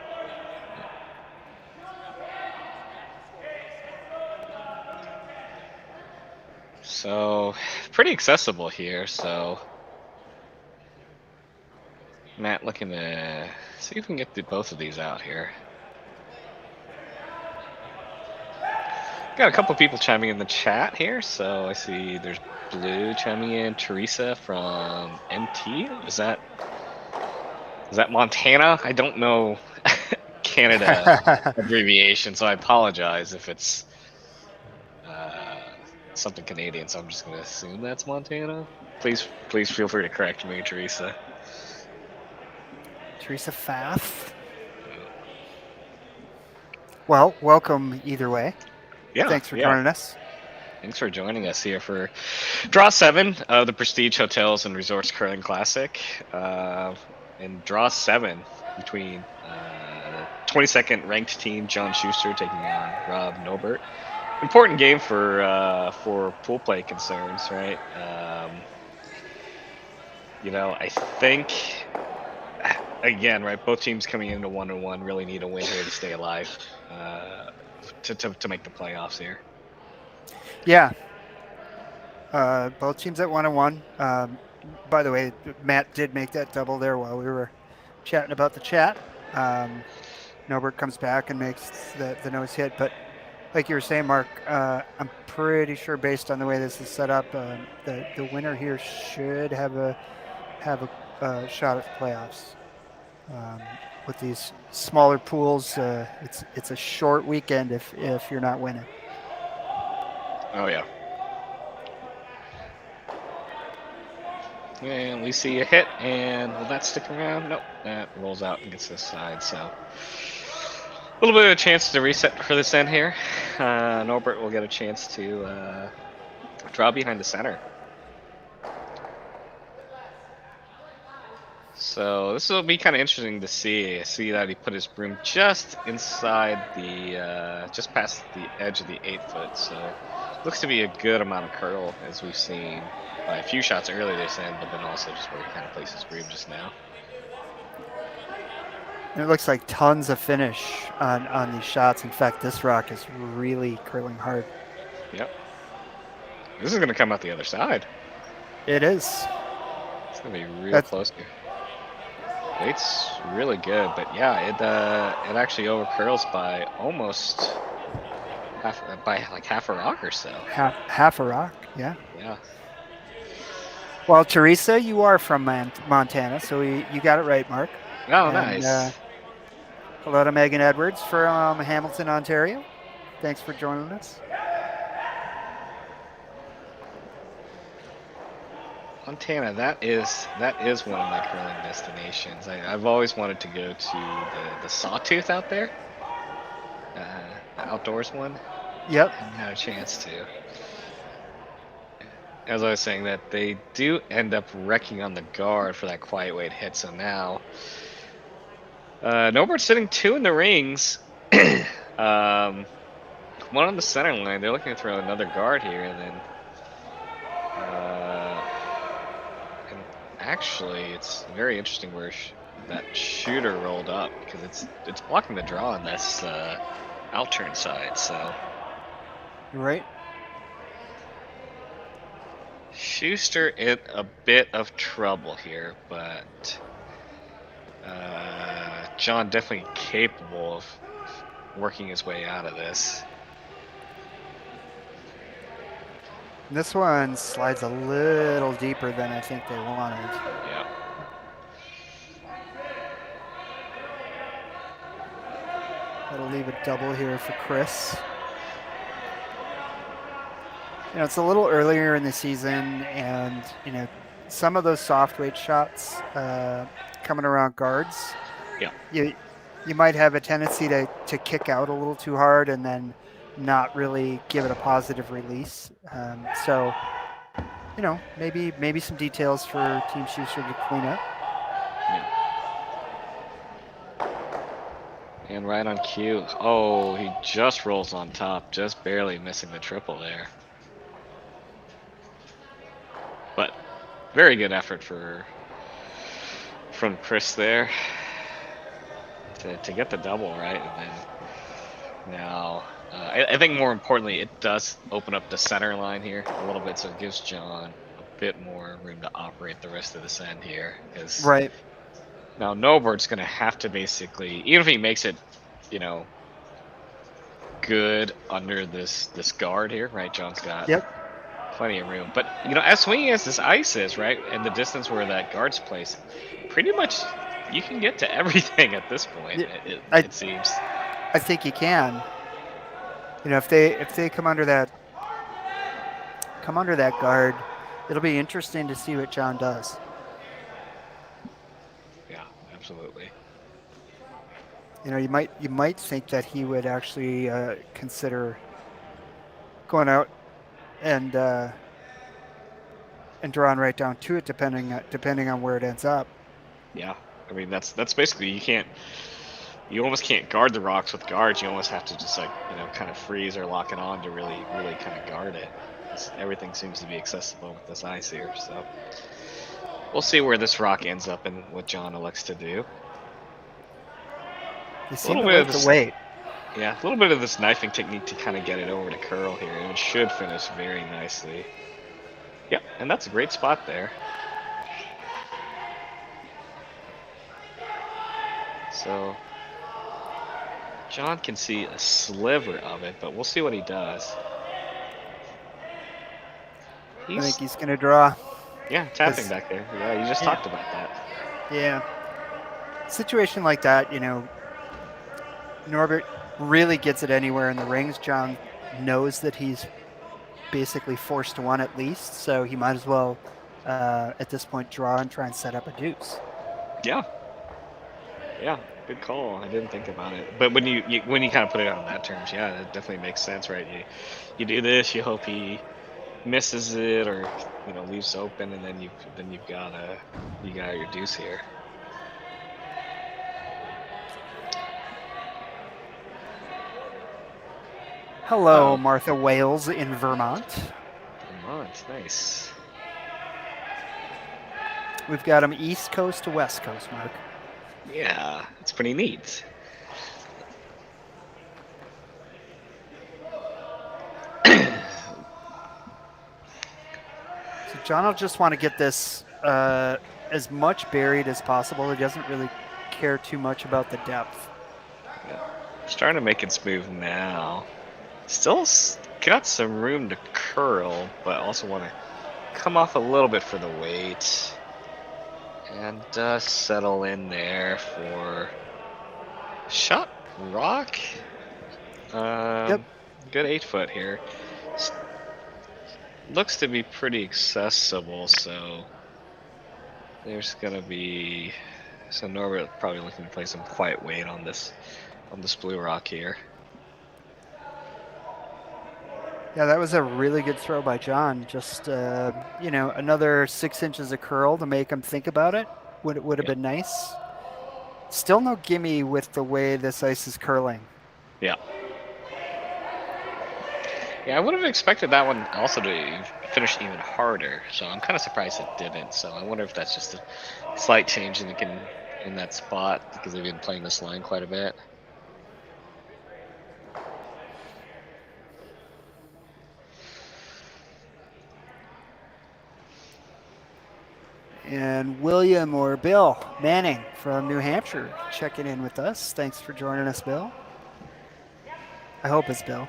So pretty accessible here. So Matt looking to see if we can get both of these out here. Got a couple people chiming in the chat here. So I see there's Blue chiming in, Teresa from MT. Is that Montana? I don't know Canada abbreviation, so I apologize if it's something Canadian. So I'm just gonna assume that's Montana. Please feel free to correct me, Teresa. Teresa Pfaff. Well, welcome either way. Yeah. Thanks for joining us. Thanks for joining us here for Draw 7 of the Prestige Hotels and Resorts Curling Classic. And Draw 7 between 22nd ranked team John Shuster taking on Rob Nobert. Important game for pool play concerns, right? I think, again, right, both teams coming into 1-1 really need a win here to stay alive to make the playoffs here. Yeah. Both teams at 1-1. By the way, Matt did make that double there while we were chatting about the chat. Nobert comes back and makes the nose hit. But like you were saying, Mark, I'm pretty sure based on the way this is set up, the winner here should have a shot at the playoffs. With these smaller pools, it's a short weekend if you're not winning. Oh, yeah. And we see a hit, and will that stick around? Nope, that rolls out and gets this side, so a little bit of a chance to reset for this end here. Norbert will get a chance to draw behind the center. So this will be kind of interesting to see. I see that he put his broom just inside just past the edge of the 8 foot, so looks to be a good amount of curl, as we've seen by a few shots earlier this end, but then also just where he kind of placed his broom just now. And it looks like tons of finish on these shots. In fact, this rock is really curling hard. Yep. This is going to come out the other side. It is. It's going to be real close here. Weight's really good, but yeah, it actually over curls by almost half a rock or so. Half a rock, yeah. Yeah. Well, Teresa, you are from Montana, so you got it right, Mark. Oh, nice. Hello to Megan Edwards from Hamilton, Ontario. Thanks for joining us. Montana, that is one of my curling destinations. I've always wanted to go to the Sawtooth out there, the outdoors one. Yep. I haven't had a chance to. As I was saying, that they do end up wrecking on the guard for that quiet weight hit. So now, Nobert's sitting 2 in the rings. One on the center line. They're looking to throw another guard here, and then actually, it's very interesting where that shooter rolled up because it's blocking the draw on this out-turn side. So You're right. Shuster in a bit of trouble here, but John definitely capable of working his way out of this. This one slides a little deeper than I think they wanted. Yeah. That'll leave a double here for Chris. You know, it's a little earlier in the season, and, you know, some of those soft weight shots coming around guards, Yeah. you might have a tendency to kick out a little too hard and then not really give it a positive release. So, you know, maybe some details for Team Schuster to clean up. Yeah. And right on cue. Oh, he just rolls on top, just barely missing the triple there. But very good effort from Chris there to get the double right, and then now I think more importantly it does open up the center line here a little bit, so it gives John a bit more room to operate the rest of this end here. Because right now Nobert's going to have to basically, even if he makes it, you know, good under this guard here, right? John's got plenty of room, but you know, as swinging as this ice is, right, and the distance where that guard's placed, pretty much you can get to everything at this point. It seems. I think you can. You know, if they come under that guard, it'll be interesting to see what John does. Yeah, absolutely. You know, you might think that he would actually consider going out and drawing right down to it, depending on where it ends up. Yeah, I mean that's basically you almost can't guard the rocks with guards. You almost have to just, like, you know, kind of freeze or lock it on to really kind of guard it. Everything seems to be accessible with this ice here, so we'll see where this rock ends up and what John elects to do. You seem to like the weight. Yeah, a little bit of this knifing technique to kind of get it over to curl here, and it should finish very nicely. Yep, and that's a great spot there. So John can see a sliver of it, but we'll see what he does. I think he's going to draw. Yeah, tapping back there. Yeah, you just talked about that. Yeah. Situation like that, you know, Norbert really gets it anywhere in the rings. John knows that he's basically forced to one at least, so he might as well, at this point, draw and try and set up a deuce. Yeah. Yeah, good call. I didn't think about it, but when you kind of put it on that terms, yeah, it definitely makes sense, right? You do this, you hope he misses it or, you know, leaves open, and then you've got your deuce here. Hello, Martha Wales in Vermont. Vermont, nice. We've got him East Coast to West Coast, Mark. Yeah, it's pretty neat. So John will just want to get this as much buried as possible. He doesn't really care too much about the depth. Yeah. Starting to make its move now. Still got some room to curl, but also want to come off a little bit for the weight. And settle in there for shot rock. Good 8-foot here. Looks to be pretty accessible, so there's gonna be. So Norbert probably looking to play some quiet weight on this blue rock here. Yeah, that was a really good throw by John. Just, you know, another 6 inches of curl to make him think about it would have been nice. Still no gimme with the way this ice is curling. Yeah. Yeah, I would have expected that one also to finish even harder. So I'm kind of surprised it didn't. So I wonder if that's just a slight change in that spot because they've been playing this line quite a bit. And William or Bill Manning from New Hampshire checking in with us. Thanks for joining us, Bill. I hope it's Bill.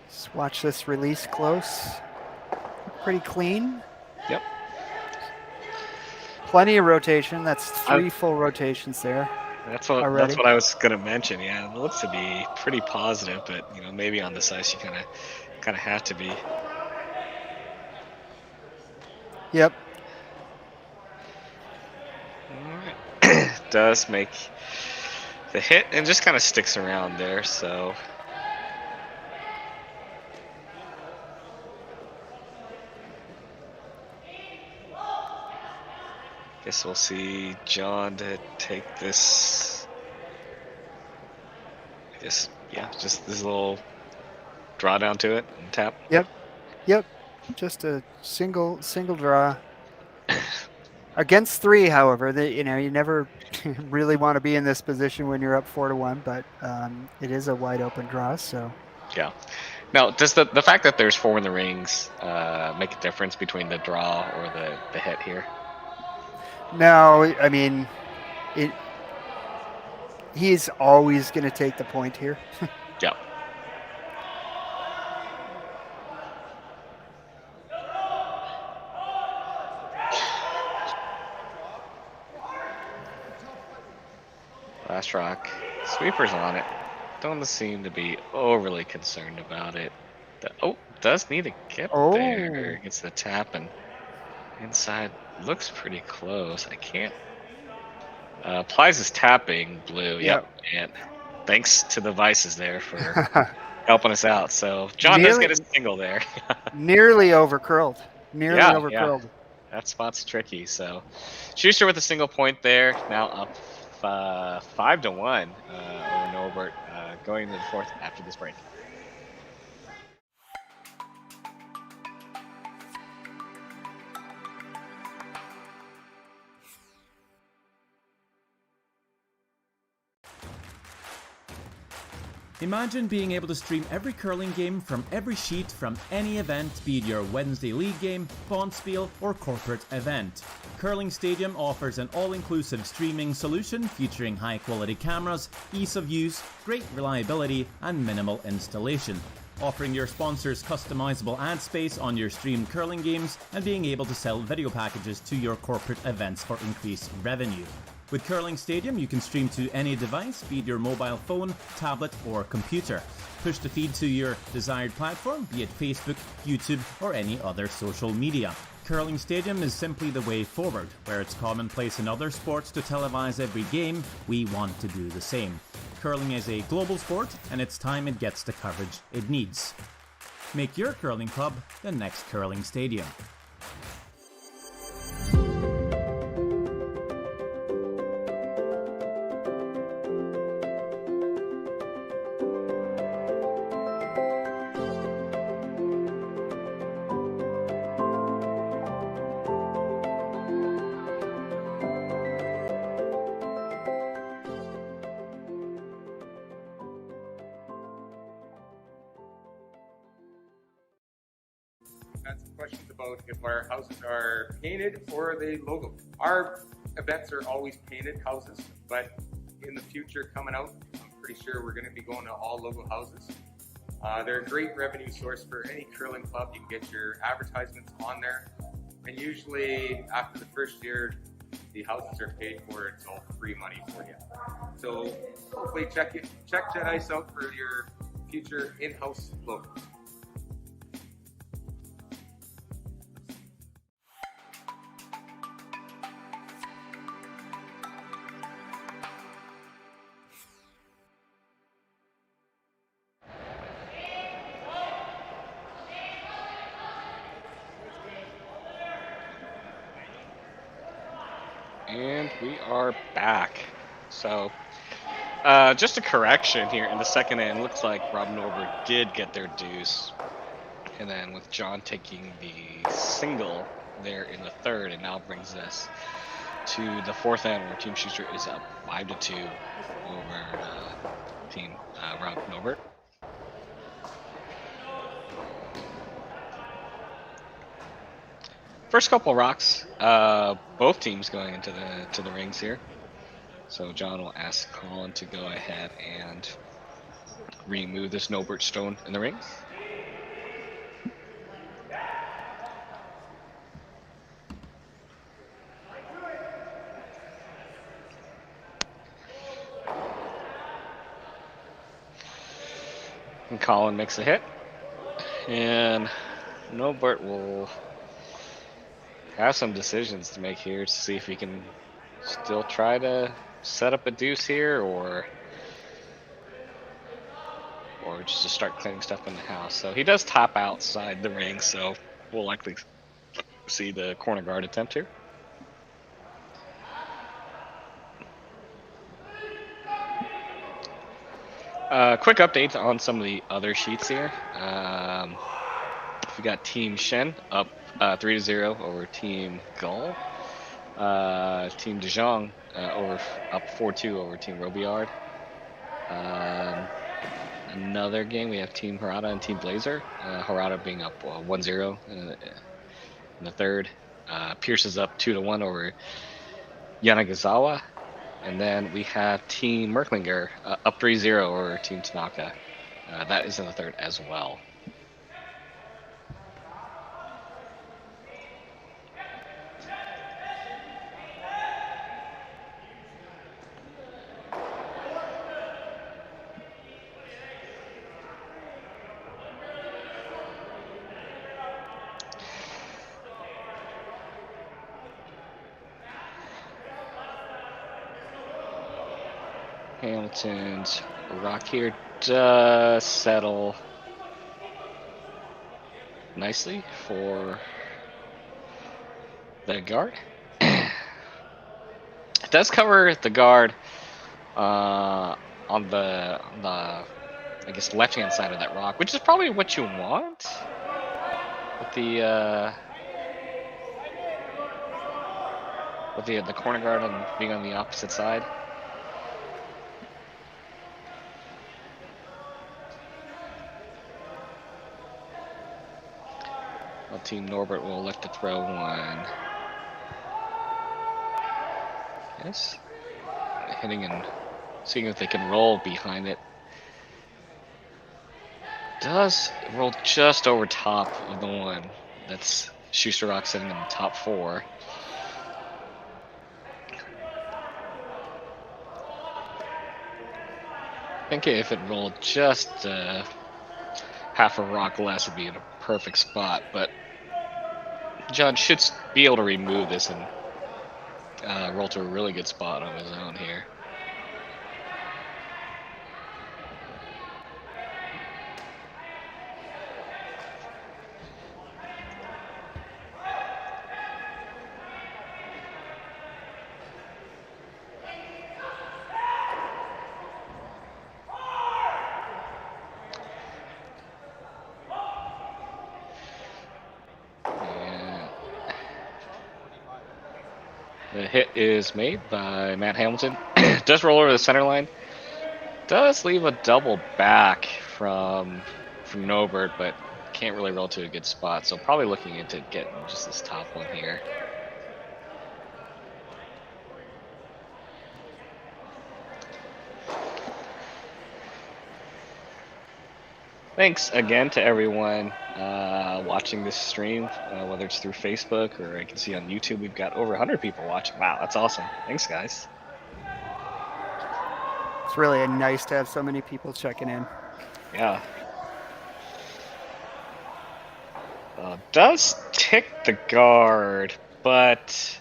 Just watch this release close. Pretty clean. Yep. Plenty of rotation. That's 3 full rotations there. That's what I was gonna mention. Yeah, it looks to be pretty positive, but maybe on this ice you kind of have to be. Yep. All right. Does make the hit and just kind of sticks around there. So. Guess we'll see John to take this. Just this little draw down to it and tap. Yep. Just a single draw. Against 3, however, you never really want to be in this position when you're up 4-1, but it is a wide open draw. So. Yeah. Now, does the fact that there's 4 in the rings make a difference between the draw or the hit here? No, I mean, he's always going to take the point here. Yeah. Last rock. Sweeper's on it. Don't seem to be overly concerned about it. Does need to get there. Gets the tap and inside. Looks pretty close. I can't. Plies is tapping blue. Yep. And thanks to the Vices there for helping us out. So John does get his single there. Nearly overcurled. Overcurled. That spot's tricky. So Schuster with a single point there. Now up 5-1 over Nobert going into the 4th after this break. Imagine being able to stream every curling game from every sheet from any event, be it your Wednesday league game, bonspiel, or corporate event. Curling Stadium offers an all-inclusive streaming solution featuring high-quality cameras, ease of use, great reliability, and minimal installation. Offering your sponsors customizable ad space on your streamed curling games and being able to sell video packages to your corporate events for increased revenue. With Curling Stadium, you can stream to any device, be it your mobile phone, tablet, or computer. Push the feed to your desired platform, be it Facebook, YouTube, or any other social media. Curling Stadium is simply the way forward. Where it's commonplace in other sports to televise every game, we want to do the same. Curling is a global sport, and it's time it gets the coverage it needs. Make your curling club the next Curling Stadium. Had some questions about if our houses are painted or they logo. Our events are always painted houses, but in the future coming out, I'm pretty sure we're going to be going to all logo houses. They're a great revenue source for any curling club. You can get your advertisements on there, and usually after the first year, the houses are paid for. It's all free money for you. So hopefully check Jet Ice out for your future in-house logo. And we are back. So, just a correction here. In the second end, looks like Rob Nobert did get their deuce. And then with John taking the single there in the third, it now brings us to the fourth end where Team Schuster is up 5-2 over Team Rob Nobert. First couple rocks, both teams going into the rings here. So John will ask Colin to go ahead and remove this Nobert stone in the rings. And Colin makes a hit, and Nobert will have some decisions to make here to see if he can still try to set up a deuce here, or just to start cleaning stuff in the house. So he does top outside the ring, so we'll likely see the corner guard attempt here. Quick update on some of the other sheets here. We got Team Shen up 3-0 over Team Gull. Team Dejong up 4-2 over Team Robillard. Another game, we have Team Harada and Team Blazer. Harada being up 1-0 in the third. Pierce is up 2-1 over Yanagazawa. And then we have Team Merklinger up 3-0 over Team Tanaka. That is in the third as well. Hamilton's rock here does settle nicely for the guard. It does cover the guard on the I guess left hand side of that rock, which is probably what you want with the corner guard and being on the opposite side. Team Norbert will elect to throw one. Yes. Hitting and seeing if they can roll behind it. Does roll just over top of the one. That's Schuster Rock sitting in the top four. I think if it rolled just half a rock less, it'd be in a perfect spot, but John should be able to remove this and roll to a really good spot on his own here. The hit is made by Matt Hamilton. Does roll over the center line. Does leave a double back from Nobert, but can't really roll to a good spot. So probably looking into getting just this top one here. Thanks again to everyone watching this stream, whether it's through Facebook or I can see on YouTube, we've got over 100 people watching. Wow, that's awesome. Thanks, guys. It's really nice to have so many people checking in. Yeah. Does tick the guard, but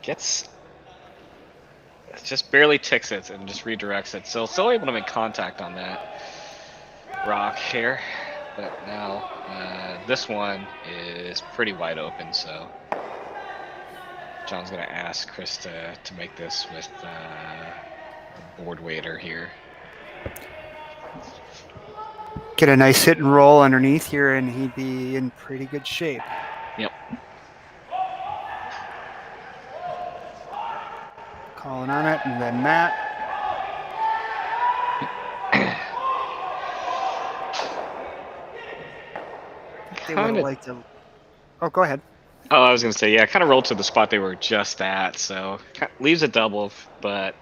just barely ticks it and just redirects it. So still able to make contact on that rock here, but now this one is pretty wide open, so John's going to ask Chris to make this with a board waiter here. Get a nice hit and roll underneath here, and he'd be in pretty good shape. Yep. Calling on it, and then Matt. They would like to. Oh, go ahead. Oh, I was going to say, yeah, kind of rolled to the spot they were just at, so leaves a double, but,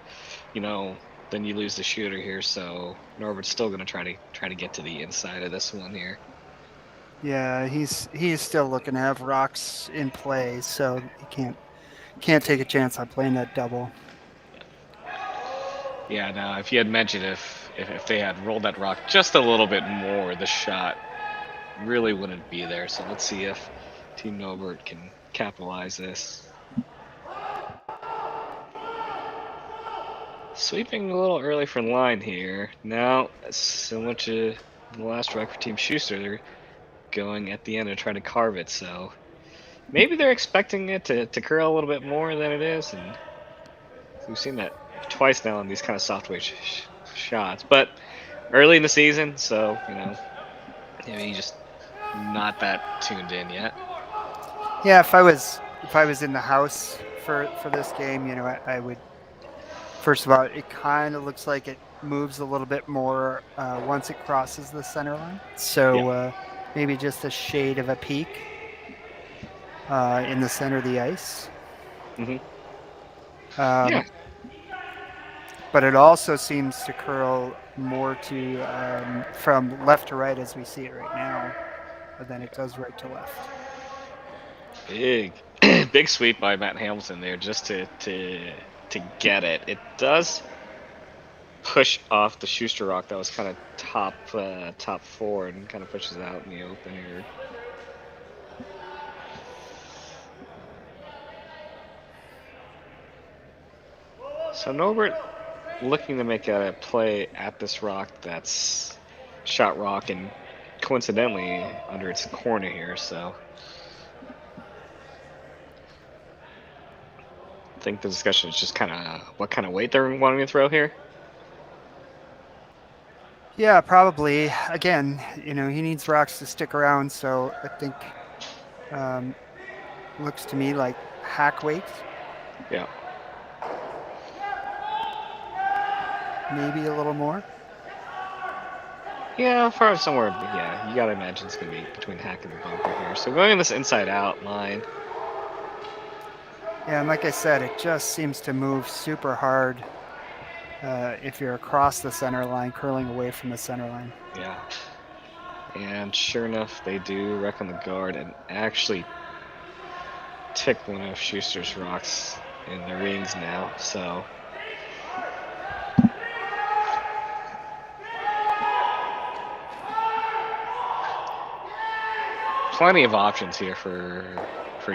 you know, then you lose the shooter here, so Norbert's still going to try to get to the inside of this one here. Yeah, he's still looking to have rocks in play, so he can't take a chance on playing that double. Yeah, no, if you had mentioned if they had rolled that rock just a little bit more, the shot really wouldn't be there. So let's see if Team Nobert can capitalize this. Sweeping a little early for line here. Now, similar to the last rock for Team Shuster, they're going at the end to try to carve it. So maybe they're expecting it to curl a little bit more than it is. And we've seen that twice now in these kind of soft weight shots. But early in the season, so, you know, maybe just not that tuned in yet. Yeah, if I was in the house for this game, you know, I would. First of all, it kind of looks like it moves a little bit more once it crosses the center line. So maybe just a shade of a peak in the center of the ice. Mm-hmm. Yeah. But it also seems to curl more to from left to right as we see it right now, but then it goes right to left. Big sweep by Matt Hamilton there just to get it. It does push off the Shuster rock that was kind of top four and kind of pushes it out in the open here. So Nobert looking to make a play at this rock that's shot rock and coincidentally under its corner here, so I think the discussion is just kind of what kind of weight they're wanting to throw here. Yeah, probably. Again, you know, he needs rocks to stick around, so I think looks to me like hack weight. Yeah. Maybe a little more. Yeah, far somewhere. Yeah, you gotta imagine it's gonna be between hack and the bunker here. So going in this inside-out line. Yeah, and like I said, it just seems to move super hard if you're across the center line, curling away from the center line. Yeah. And sure enough, they do wreck on the guard and actually tick one of Schuster's rocks in the rings now. So plenty of options here for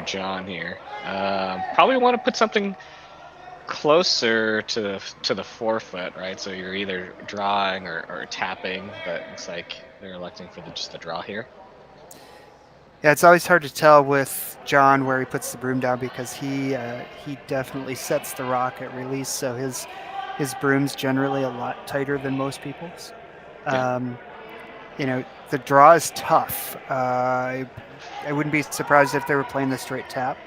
John here. Probably want to put something closer to the forefoot, right? So you're either drawing or tapping, but it's like they're electing for just the draw here. Yeah, it's always hard to tell with John where he puts the broom down because he definitely sets the rock at release. So his broom's generally a lot tighter than most people's. Yeah. You know, the draw is tough. I wouldn't be surprised if they were playing the straight tap.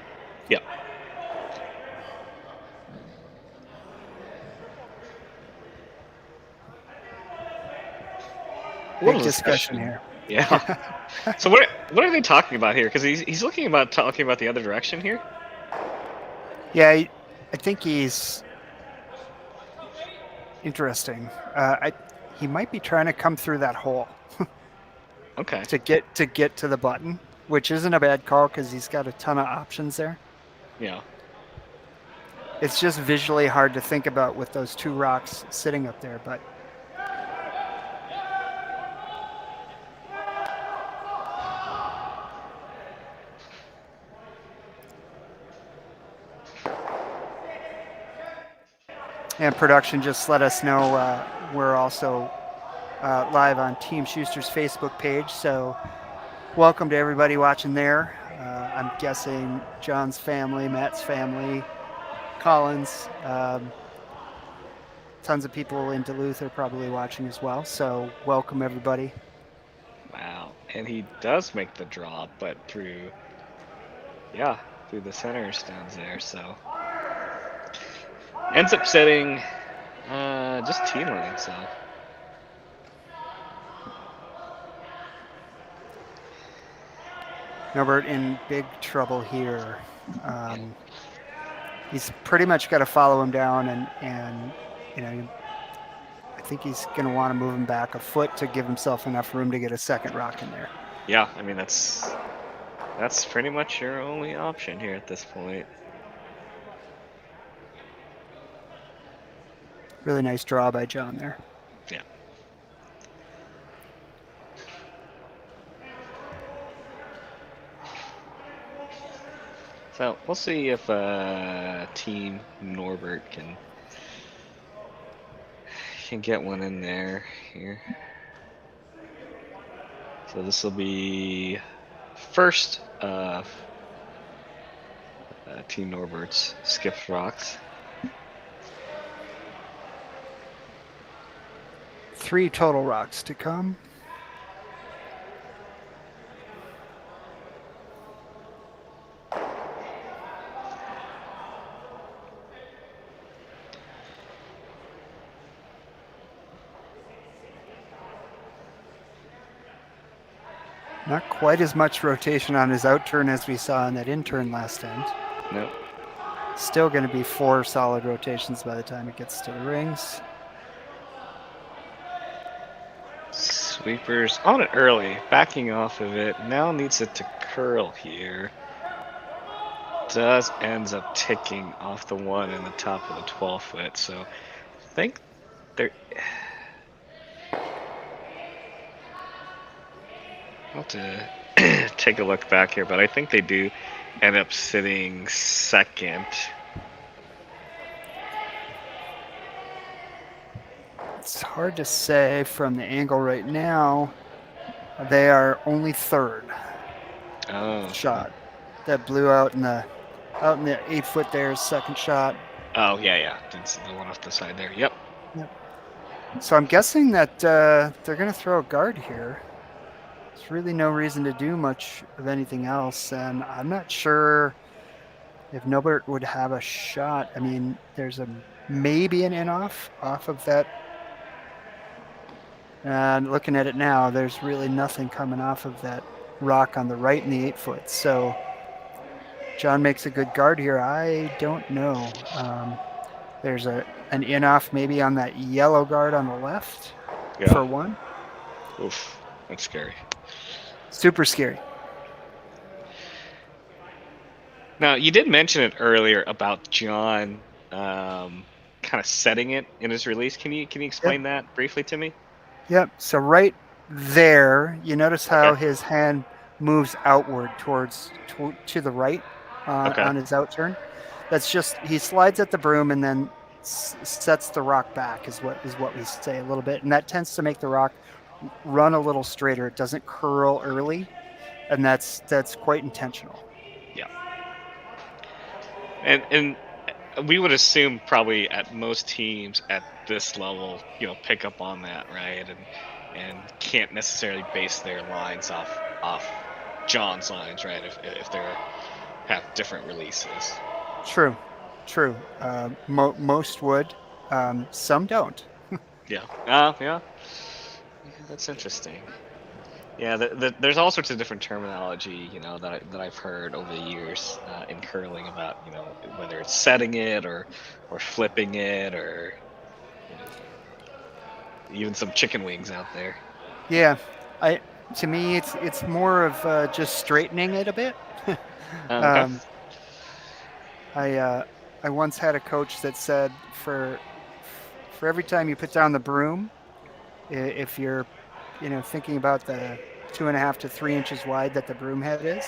Yep. Big discussion here. Yeah. So what are they talking about here? Because he's talking about the other direction here. Yeah, I think he's interesting. He might be trying to come through that hole. Okay. To get to the button, which isn't a bad call because he's got a ton of options there. Yeah. It's just visually hard to think about with those two rocks sitting up there, but and production just let us know we're also live on Team Schuster's Facebook page, so welcome to everybody watching there. I'm guessing John's family, Matt's family, Collins. Tons of people in Duluth are probably watching as well. So welcome, everybody. Wow. And he does make the drop, but through the center stands there. So ends up setting just teen lane. So Nobert in big trouble here. He's pretty much got to follow him down, and I think he's going to want to move him back a foot to give himself enough room to get a second rock in there. yeah, I mean that's pretty much your only option here at this point. Really nice draw by John there. Yeah. So we'll see if Team Nobert can get one in there here. So this will be first of Team Norbert's skipped rocks. 3 total rocks to come. Not quite as much rotation on his out turn as we saw on that in turn last end. Nope. Still going to be 4 solid rotations by the time it gets to the rings. Sweepers on it early, backing off of it. Now needs it to curl here. Ends up ticking off the 1 in the top of the 12 foot. So I think they're. I'll have to take a look back here, but I think they do end up sitting second. It's hard to say from the angle right now. They are only third shot. That blew out in the 8 foot there, second shot. Oh yeah. It's the one off the side there. Yep. So I'm guessing that they're going to throw a guard here. There's really no reason to do much of anything else, and I'm not sure if Nobert would have a shot. I mean, there's maybe an in-off off of that. And looking at it now, there's really nothing coming off of that rock on the right in the 8 foot. So John makes a good guard here. I don't know. There's an in-off maybe on that yellow guard on the left for 1. Oof, that's scary. Super scary. Now, you did mention it earlier about John kind of setting it in his release. Can you explain that briefly to me? Yep. So right there, you notice how his hand moves outward to the right on his out turn. That's just he slides at the broom and then sets the rock back is what we say a little bit, and that tends to make the rock run a little straighter. It doesn't curl early, and that's quite intentional. Yeah. And we would assume probably at most teams at this level, pick up on that, right? And can't necessarily base their lines off John's lines, right? If they have different releases. True. Most would. Some don't. Yeah. Yeah. That's interesting. Yeah, there's all sorts of different terminology, that I've heard over the years in curling about, whether it's setting it or flipping it or even some chicken wings out there. Yeah, to me it's more of just straightening it a bit. Okay. I once had a coach that said for every time you put down the broom, if you're thinking about the 2.5 to 3 inches wide that the broom head is,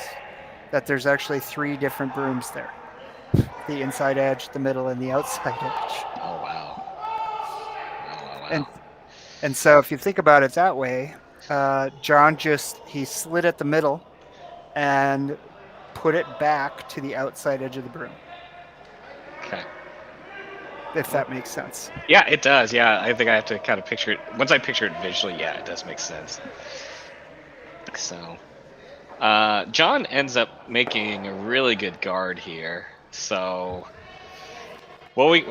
that there's actually 3 different brooms there: the inside edge, the middle, and the outside edge. Oh wow! And so if you think about it that way, John he slid at the middle, and put it back to the outside edge of the broom. Okay. If that makes sense. Yeah, it does. Yeah, I think I have to kind of picture it. Once I picture it visually, yeah, it does make sense. So, John ends up making a really good guard here. So, what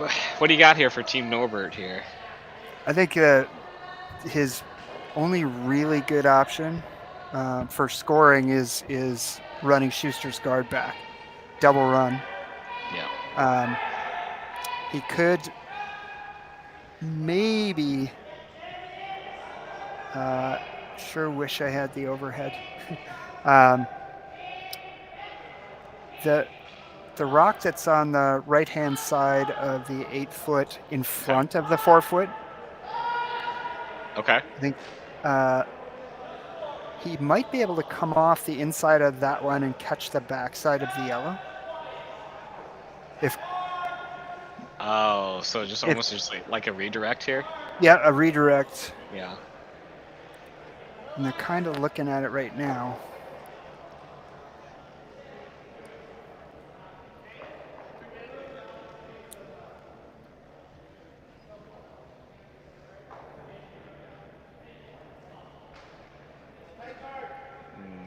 do you got here for Team Nobert here? I think his only really good option for scoring is running Schuster's guard back, double run. Yeah. He could maybe. Sure wish I had the overhead. The rock that's on the right-hand side of the 8-foot in front of the 4-foot. Okay. I think he might be able to come off the inside of that one and catch the backside of the yellow. Oh, so almost just like a redirect here? Yeah, a redirect. Yeah. And they're kind of looking at it right now.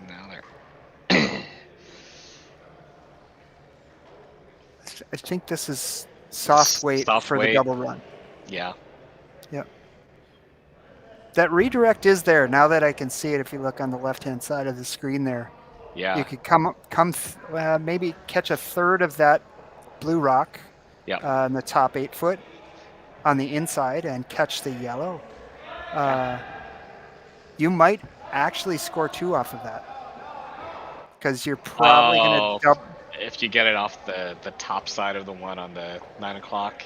Now they're. I think this is soft weight for the double run. Yeah. Yep. That redirect is there now that I can see it. If you look on the left-hand side of the screen there, Yeah. you could maybe catch a third of that blue rock in the top 8-foot on the inside and catch the yellow. You might actually score 2 off of that because you're probably going to double. If you get it off the top side of the one on the 9 o'clock.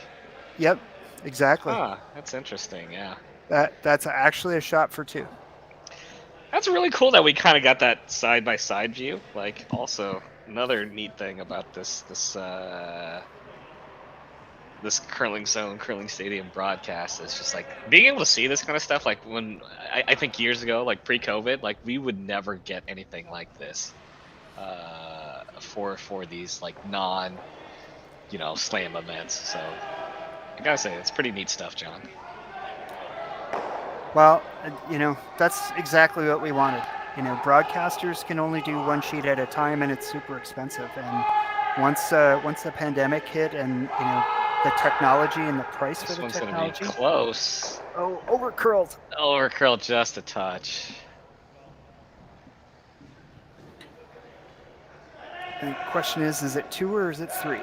Yep, exactly. That's interesting. Yeah. That's actually a shot for 2. That's really cool that we kind of got that side by side view. Like, also another neat thing about this curling stadium broadcast is just like being able to see this kind of stuff. Like when I think years ago, like pre-COVID, like we would never get anything like this for these like slam events. So I gotta say, it's pretty neat stuff, John. Well, that's exactly what we wanted. Broadcasters can only do one sheet at a time, and it's super expensive. And once the pandemic hit, and the technology and the price for the technology, this one's gonna be close. Oh, overcurled. Overcurled just a touch. And the question is it 2 or is it 3?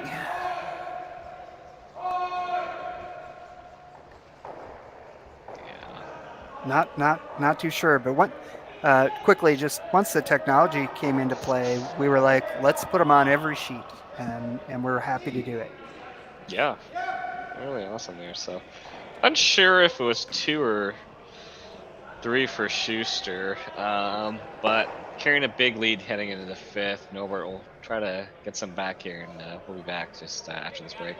Not too sure, but quickly, just once the technology came into play, we were like, let's put them on every sheet, and we're happy to do it. Yeah, really awesome there. So, unsure if it was 2 or 3 for Schuster, but carrying a big lead heading into the 5th. Nobert will try to get some back here, and we'll be back just after this break.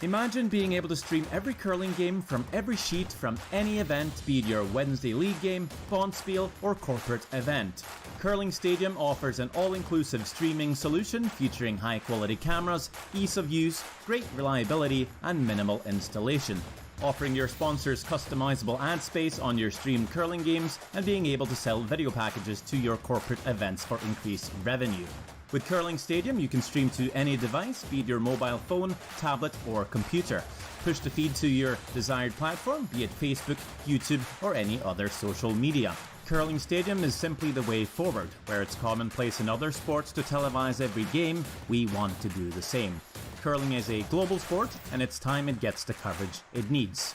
Imagine being able to stream every curling game from every sheet from any event, be it your Wednesday league game, Bonspiel, or corporate event. Curling Stadium offers an all-inclusive streaming solution featuring high-quality cameras, ease of use, great reliability, and minimal installation. Offering your sponsors customizable ad space on your streamed curling games and being able to sell video packages to your corporate events for increased revenue. With Curling Stadium, you can stream to any device, be it your mobile phone, tablet, or computer. Push the feed to your desired platform, be it Facebook, YouTube, or any other social media. Curling Stadium is simply the way forward. Where it's commonplace in other sports to televise every game, we want to do the same. Curling is a global sport, and it's time it gets the coverage it needs.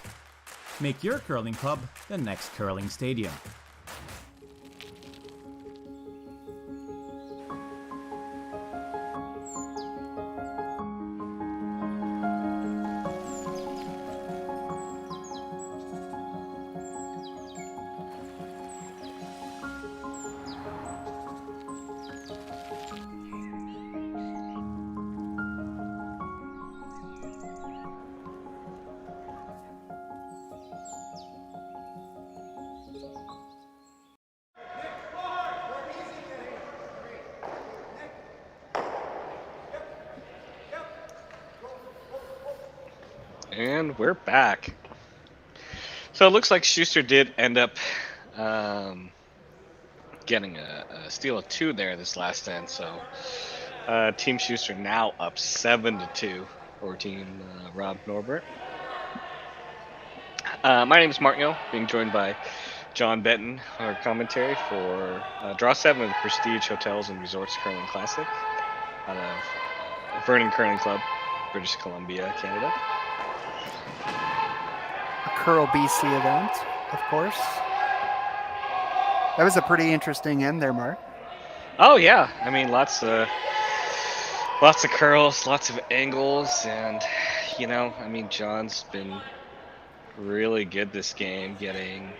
Make your curling club the next Curling Stadium. And we're back. So it looks like Schuster did end up getting a steal of 2 there this last end. So Team Schuster now up 7-2 over Team Rob Norbert. My name is Mark Gill, being joined by John Benton, our commentary for Draw 7 of the Prestige Hotels and Resorts Curling Classic out of Vernon Curling Club, British Columbia, Canada. A Curl BC event, of course. That was a pretty interesting end there, Mark. Oh yeah, I mean lots of curls, lots of angles, and I mean John's been really good this game, getting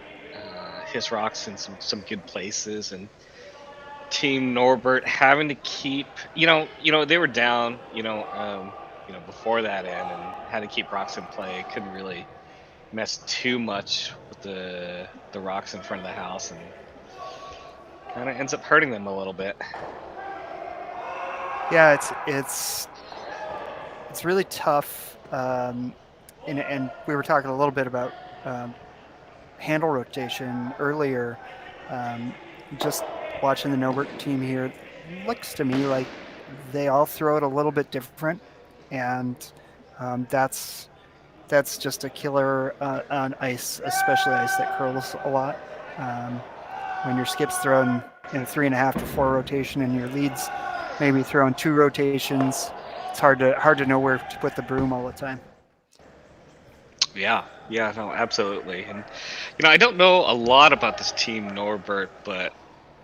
his rocks in some good places, and Team Norbert having to keep, they were down, before that end, and had to keep rocks in play. Couldn't really mess too much with the rocks in front of the house, and kind of ends up hurting them a little bit. Yeah, it's really tough, and we were talking a little bit about handle rotation earlier. Just watching the Nobert team here, it looks to me like they all throw it a little bit different, and that's just a killer on ice, especially ice that curls a lot. When your skip's throwing 3.5 to 4 rotation, and your leads maybe throwing 2 rotations, it's hard to know where to put the broom all the time. Yeah, no, absolutely. And I don't know a lot about this Team Norbert, but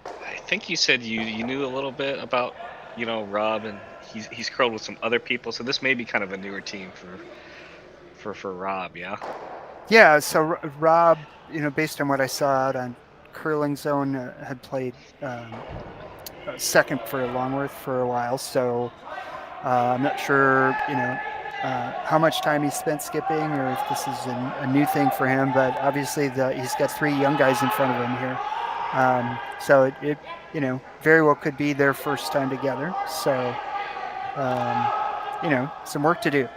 I think you said you knew a little bit about Rob, and he's curled with some other people, so this may be kind of a newer team for Rob. Yeah, so Rob, based on what I saw out on Curling Zone, had played second for Longworth for a while, so I'm not sure how much time he spent skipping, or if this is a new thing for him, but obviously he's got 3 young guys in front of him here, so it very well could be their first time together, so some work to do.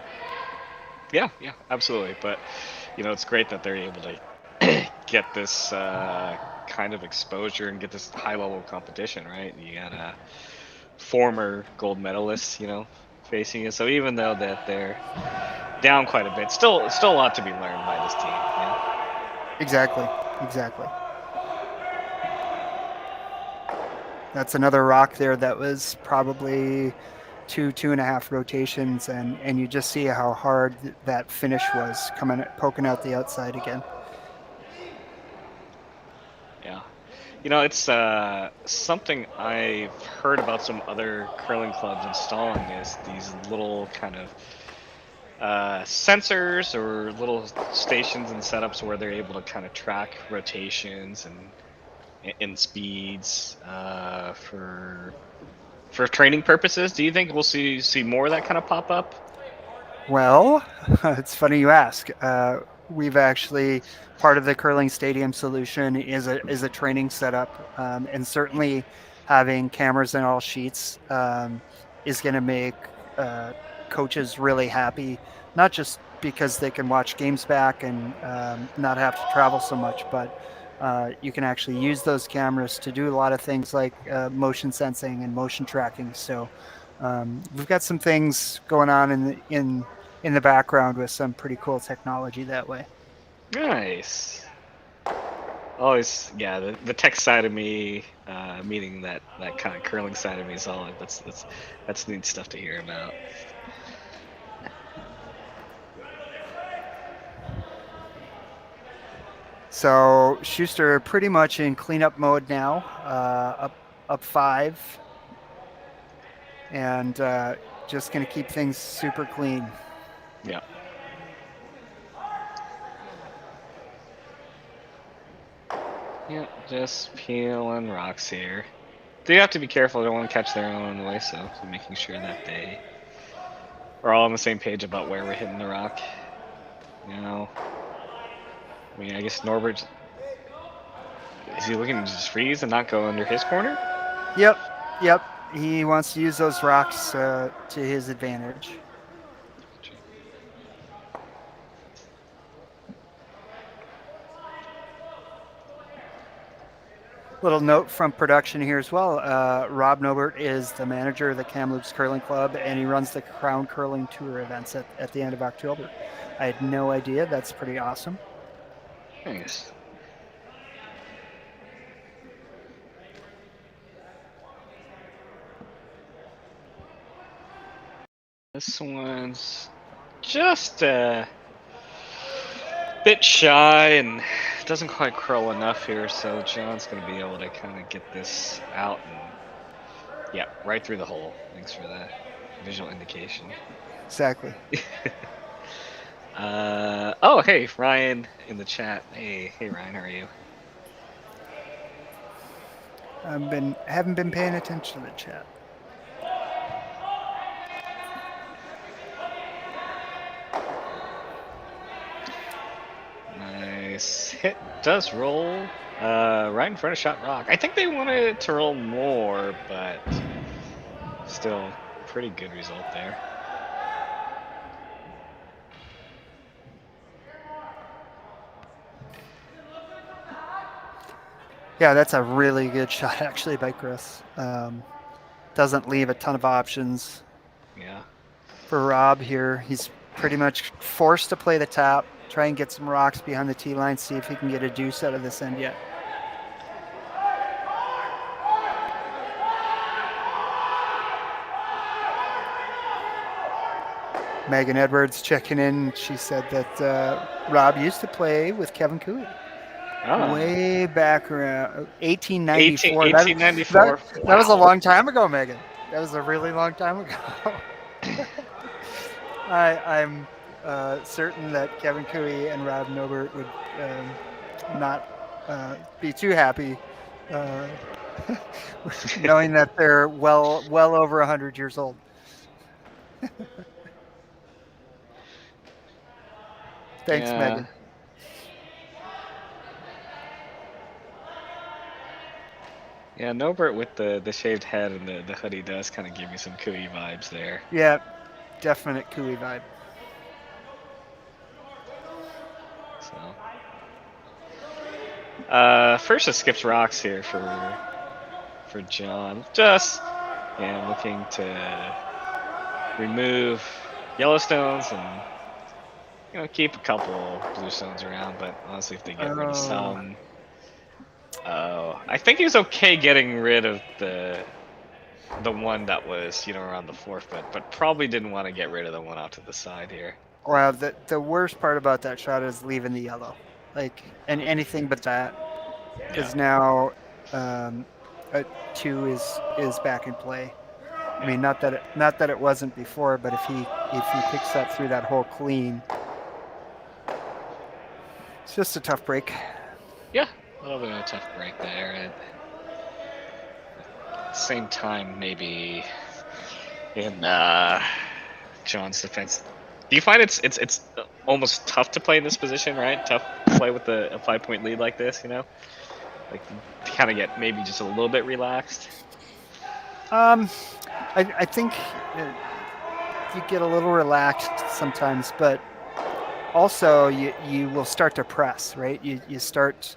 Yeah, absolutely. But it's great that they're able to get this kind of exposure and get this high level competition, right? You got a former gold medalist, facing you. So even though that they're down quite a bit, still a lot to be learned by this team. Yeah? Exactly. That's another rock there that was probably 2.5 rotations, and you just see how hard that finish was poking out the outside again. Yeah, it's something I've heard about some other curling clubs installing is these little kind of sensors or little stations and setups where they're able to kind of track rotations and speeds for training purposes. Do you think we'll see more of that kind of pop up? Well, it's funny you ask. We've actually, part of the curling stadium solution is a training setup, and certainly having cameras in all sheets is going to make coaches really happy, not just because they can watch games back and not have to travel so much, but you can actually use those cameras to do a lot of things like motion sensing and motion tracking. So we've got some things going on in the background with some pretty cool technology that way. Nice. Always, yeah. The tech side of me, meaning that kind of curling side of me, is all. That's neat stuff to hear about. So Schuster pretty much in cleanup mode now, up 5, and just going to keep things super clean. Yeah. Yeah, just peeling rocks here. They have to be careful. They don't want to catch their own on the way, so making sure that they are all on the same page about where we're hitting the rock. I mean, I guess Norbert, is he looking to just freeze and not go under his corner? Yep. He wants to use those rocks to his advantage. Little note from production here as well. Rob Nobert is the manager of the Kamloops Curling Club, and he runs the Crown Curling Tour events at the end of October. I had no idea. That's pretty awesome. Nice. This one's just a bit shy and doesn't quite curl enough here, so John's going to be able to kind of get this out and, yeah, right through the hole. Thanks for that visual indication. Exactly. Oh, hey, Ryan in the chat. Hey, Ryan, how are you? Haven't been paying attention to the chat. Nice hit. Does roll right in front of Shot Rock. I think they wanted it to roll more, but still pretty good result there. Yeah, that's a really good shot actually by Chris. Doesn't leave a ton of options. Yeah. For Rob here, he's pretty much forced to play the top, try and get some rocks behind the tee line, see if he can get a deuce out of this end yet. Megan Edwards checking in. She said that Rob used to play with Kevin Cooey. Oh. Way back around 1894. 1894. That was a long time ago, Megan. That was a really long time ago. I'm certain that Kevin Cooey and Rob Nobert would not be too happy knowing that they're well over 100 years old. Thanks, yeah. Megan. Yeah, Nobert with the shaved head and the hoodie does kind of give me some Cooey vibes there. Yeah, definite Cooey vibe. So, first it skips rocks here for John. Just looking to remove Yellowstones and keep a couple Bluestones around, but honestly, if they get rid of some. I think he was okay getting rid of the one that was around the 4th, but probably didn't want to get rid of the one out to the side here. Well, the worst part about that shot is leaving the yellow, and anything but that, because now a 2 is back in play. I mean, not that it wasn't before, but if he picks that through that hole clean, it's just a tough break. Yeah, a little bit of a tough break there. And at the same time, maybe in John's defense, do you find it's almost tough to play in this position, right? Tough to play with a 5-point lead like this, like to kind of get maybe just a little bit relaxed. I think you get a little relaxed sometimes, but also you will start to press, right? You start,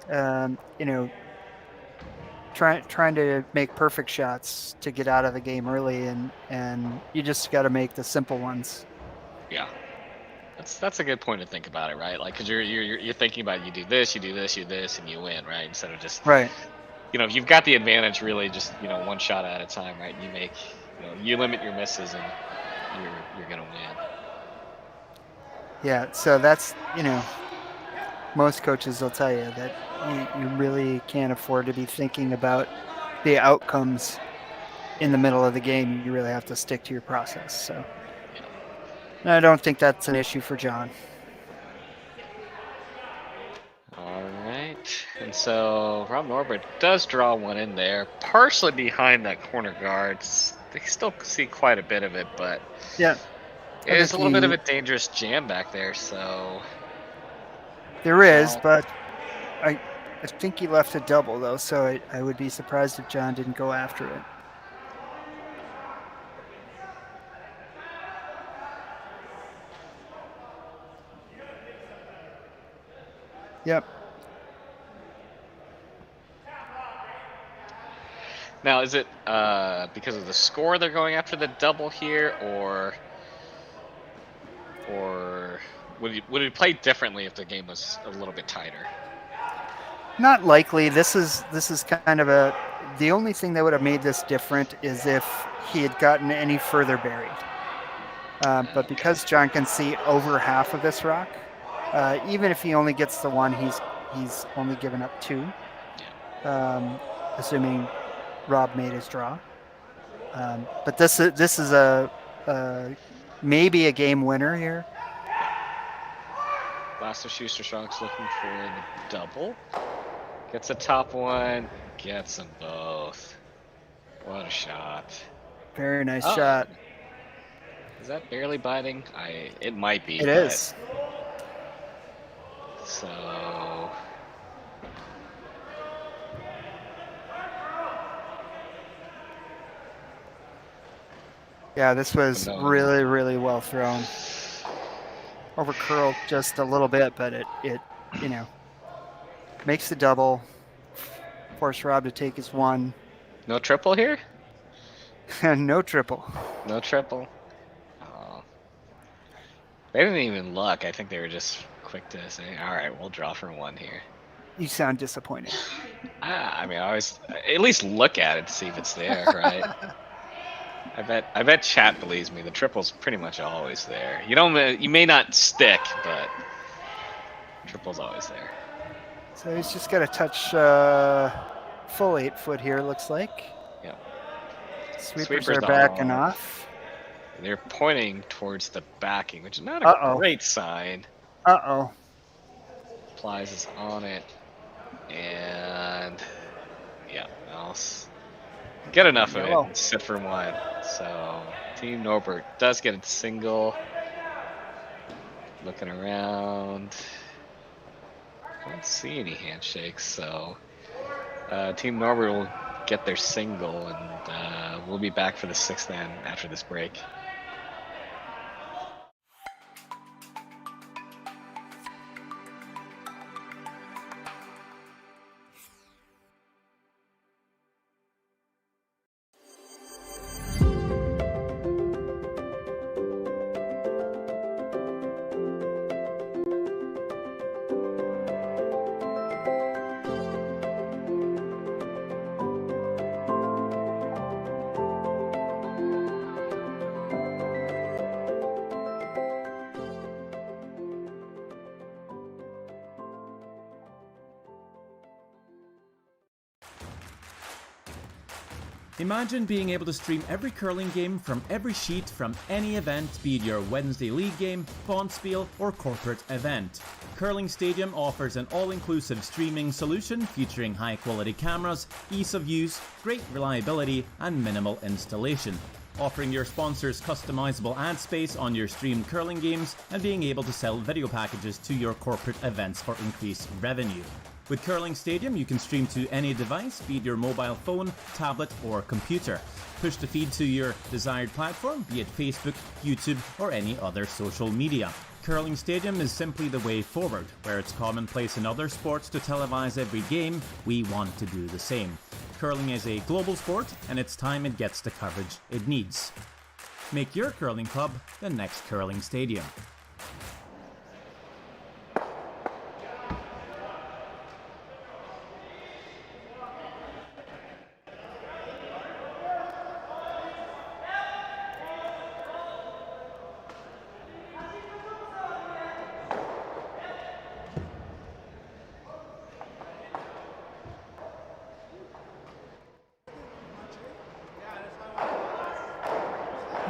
trying to make perfect shots to get out of the game early, and you just got to make the simple ones. Yeah, that's a good point to think about it, right? Like, because you're thinking about you do this, and you win, right? Instead of just right. If you've got the advantage, really just one shot at a time, right? You make you limit your misses, and you're gonna win. Yeah, so that's most coaches will tell you that you really can't afford to be thinking about the outcomes in the middle of the game. You really have to stick to your process. So I don't think that's an issue for John. All right, and so Rob Norbert does draw one in there, partially behind that corner guard. They still see quite a bit of it, but yeah, it's a little bit of a dangerous jam back there. So there is, but I think he left a double though, so I would be surprised if John didn't go after it. Yep. Now, is it because of the score they're going after the double here, or would it play differently if the game was a little bit tighter? Not likely. This is kind of the only thing that would have made this different is if he had gotten any further buried. But because John can see over half of this rock, even if he only gets the one, he's only given up 2, assuming Rob made his draw. But this is a maybe a game winner here. Blaster Schuster Sharks looking for the double. Gets a top one, gets them both. What a shot. Very nice shot. Is that barely biting? It might be. It is. So yeah, this was really, really well thrown. Over curled just a little bit, but it makes the double. Force Rob to take his one. no triple here? No triple. No triple. Oh. They didn't even look. I think they were just quick to say, all right, we'll draw for 1 here. You sound disappointed. I mean, I always at least look at it to see if it's there, right? I bet chat believes me. The triple's pretty much always there. You may not stick, but triple's always there. So he's just got to touch full 8 foot here, looks like. Yeah. Sweepers are backing off. They're pointing towards the backing, which is not a great sign. Uh-oh. Plies is on it. And yeah, I'll get enough of it and sit for 1. So Team Nobert does get a single. Looking around. Don't see any handshakes, so Team Nobert will get their single, and we'll be back for the 6th end after this break. Imagine being able to stream every curling game from every sheet from any event, be it your Wednesday league game, bonspiel, or corporate event. Curling Stadium offers an all-inclusive streaming solution featuring high-quality cameras, ease of use, great reliability, and minimal installation. Offering your sponsors customizable ad space on your streamed curling games and being able to sell video packages to your corporate events for increased revenue. With Curling Stadium, you can stream to any device, be it your mobile phone, tablet, or computer. Push the feed to your desired platform, be it Facebook, YouTube, or any other social media. Curling Stadium is simply the way forward. Where it's commonplace in other sports to televise every game, we want to do the same. Curling is a global sport, and it's time it gets the coverage it needs. Make your curling club the next Curling Stadium.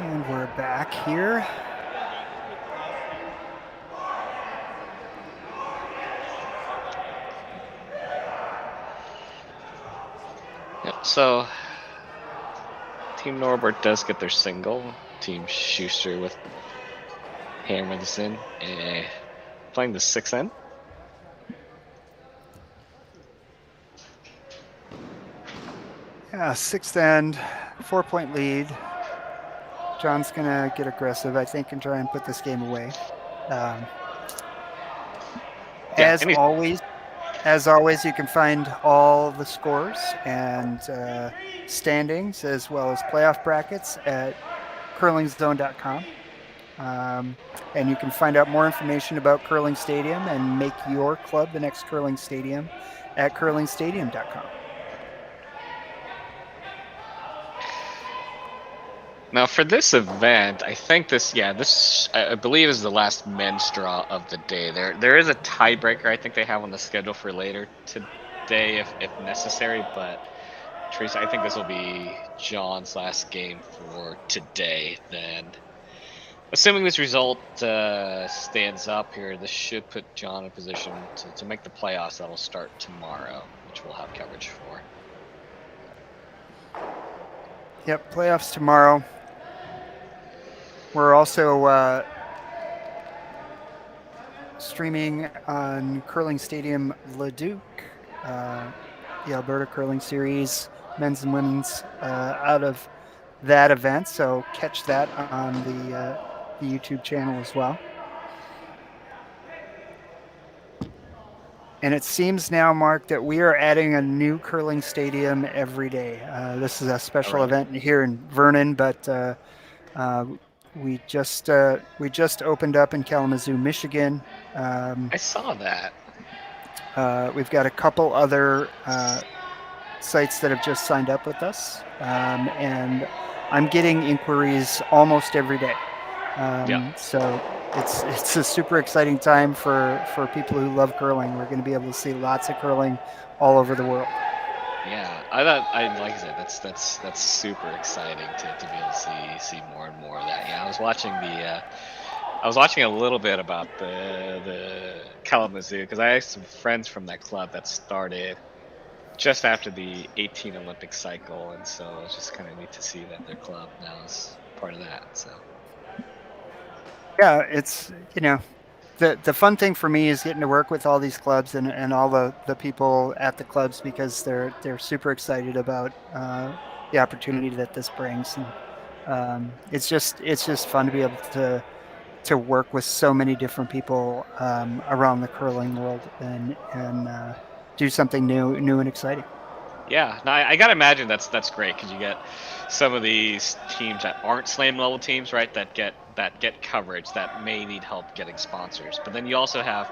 And we're back here. Yep, so Team Norbert does get their single. Team Schuster with hammer this in. Playing the 6th end. Yeah, 6th end, 4-point lead. John's gonna get aggressive, I think, and try and put this game away. As always, as always, you can find all the scores and standings as well as playoff brackets at curlingzone.com. And you can find out more information about Curling Stadium and make your club the next Curling Stadium at curlingstadium.com. Now for this event, I think this I believe is the last men's draw of the day. There is a tiebreaker I think they have on the schedule for later today if necessary, but Teresa, I think this will be John's last game for today. Then, assuming this result stands up here, this should put John in position to make the playoffs. That'll start tomorrow, which we'll have coverage for. Yep, playoffs tomorrow. We're also streaming on Curling Stadium Leduc, the Alberta Curling Series, men's and women's, out of that event. So catch that on the YouTube channel as well. And it seems now, Mark, that we are adding a new curling stadium every day. This is a special event here in Vernon, but we just opened up in Kalamazoo, Michigan. I saw that. We've got a couple other sites that have just signed up with us, and I'm getting inquiries almost every day. So it's a super exciting time for people who love curling. We're going to be able to see lots of curling all over the world. Yeah, like I said, that's super exciting to be able to see more and more of that. Yeah, I was watching a little bit about the Kalamazoo because I had some friends from that club that started just after the 18 Olympic cycle, and so it's just kind of neat to see that their club now is part of that. So. Yeah, it's, the fun thing for me is getting to work with all these clubs and all the people at the clubs because they're super excited about the opportunity that this brings, and it's just fun to be able to work with so many different people around the curling world and do something new and exciting. Yeah, no, I gotta imagine that's great because you get some of these teams that aren't slam level teams, right? That get coverage that may need help getting sponsors. But then you also have,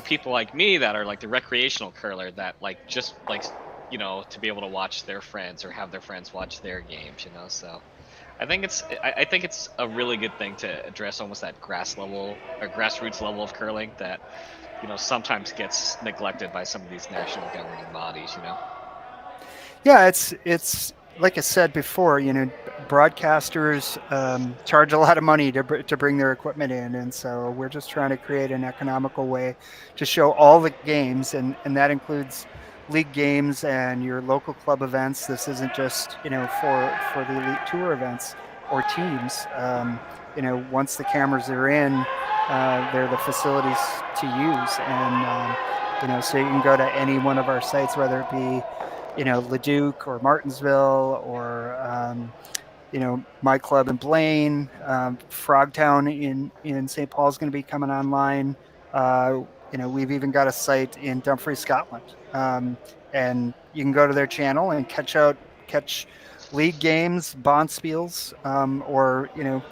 people like me that are like the recreational curler that to be able to watch their friends or have their friends watch their games, So I think it's a really good thing to address almost that grassroots level of curling that sometimes gets neglected by some of these national governing bodies, Yeah, it's like I said before, broadcasters charge a lot of money to bring their equipment in, and so we're just trying to create an economical way to show all the games, and that includes league games and your local club events. This isn't just for the elite tour events or teams. Once the cameras are in, they're the facilities to use, and so you can go to any one of our sites, whether it be Leduc or Martinsville or my club in Blaine, Frogtown in St. Paul is going to be coming online. We've even got a site in Dumfries, Scotland, and you can go to their channel and catch league games, bonspiels, or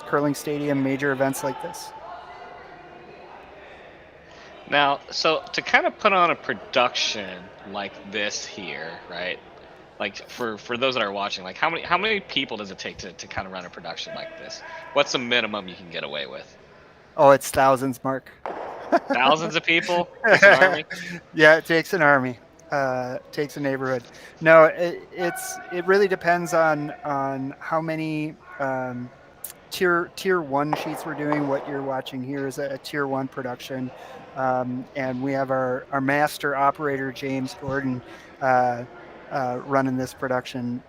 curling stadium major events like this. Now, so to kind of put on a production like this here, right? Like for those that are watching, like how many people does it take to kind of run a production like this? What's the minimum you can get away with? Oh, it's thousands, Mark. Thousands of people? Takes an army? Yeah, it takes an army. Takes a neighborhood. No, it really depends on how many tier 1 sheets we're doing. What you're watching here is a tier 1 production. And we have our master operator, James Gordon, running this production.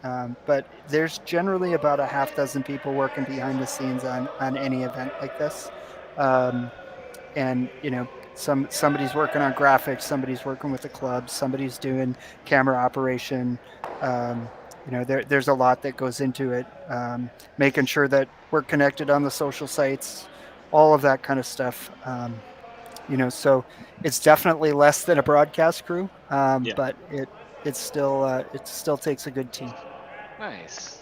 But there's generally about a half dozen people working behind the scenes on any event like this. And somebody's working on graphics, somebody's working with the club, somebody's doing camera operation. There's a lot that goes into it. Making sure that we're connected on the social sites, all of that kind of stuff. So it's definitely less than a broadcast crew, Yeah. but it still takes a good team. Nice.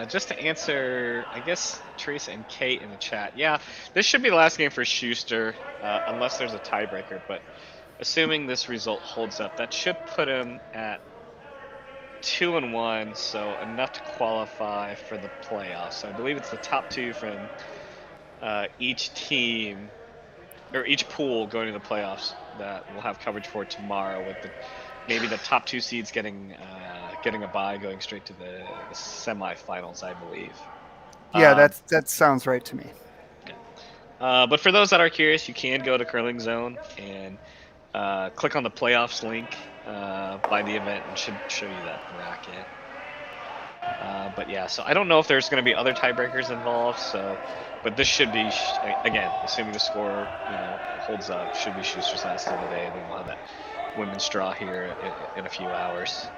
Just to answer, I guess, Teresa and Kate in the chat. Yeah, this should be the last game for Schuster, unless there's a tiebreaker. But assuming this result holds up, that should put him at 2-1, so enough to qualify for the playoffs. So I believe it's the top two from each team, or each pool going to the playoffs that we'll have coverage for tomorrow, with maybe the top two seeds getting a bye, going straight to the semifinals, I believe. Yeah, that sounds right to me. But for those that are curious, you can go to Curling Zone and click on the playoffs link by the event, and should show you that bracket. But yeah, so I don't know if there's going to be other tiebreakers involved. But this should be, again, assuming the score holds up, should be Schuster's last of the day, and then we'll have that women's draw here in a few hours.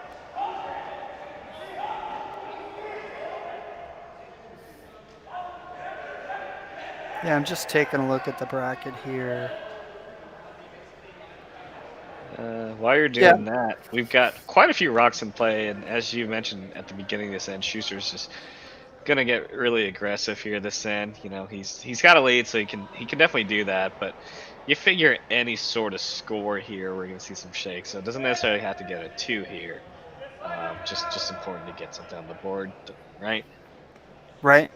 Yeah, I'm just taking a look at the bracket here. While you're doing that, we've got quite a few rocks in play, and as you mentioned at the beginning of this end, Schuster's just gonna get really aggressive here this end. He's got a lead, so he can definitely do that. But you figure any sort of score here, we're gonna see some shakes. So it doesn't necessarily have to get a 2 here. Just important to get something on the board, right? Right.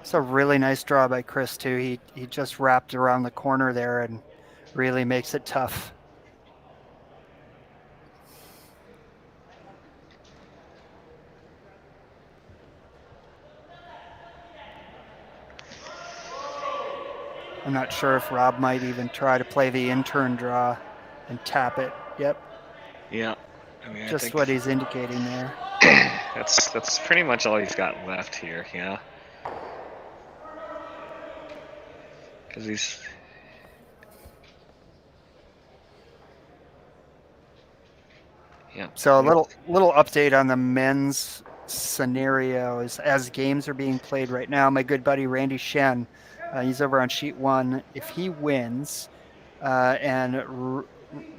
It's a really nice draw by Chris too. He just wrapped around the corner there and really makes it tough. I'm not sure if Rob might even try to play the intern draw and tap it. Yep. Yeah. I think what he's indicating there. That's pretty much all he's got left here. Yeah. Because he's. Yeah. So a little update on the men's scenarios as games are being played right now. My good buddy Randy Shen, he's over on sheet 1. If he wins, and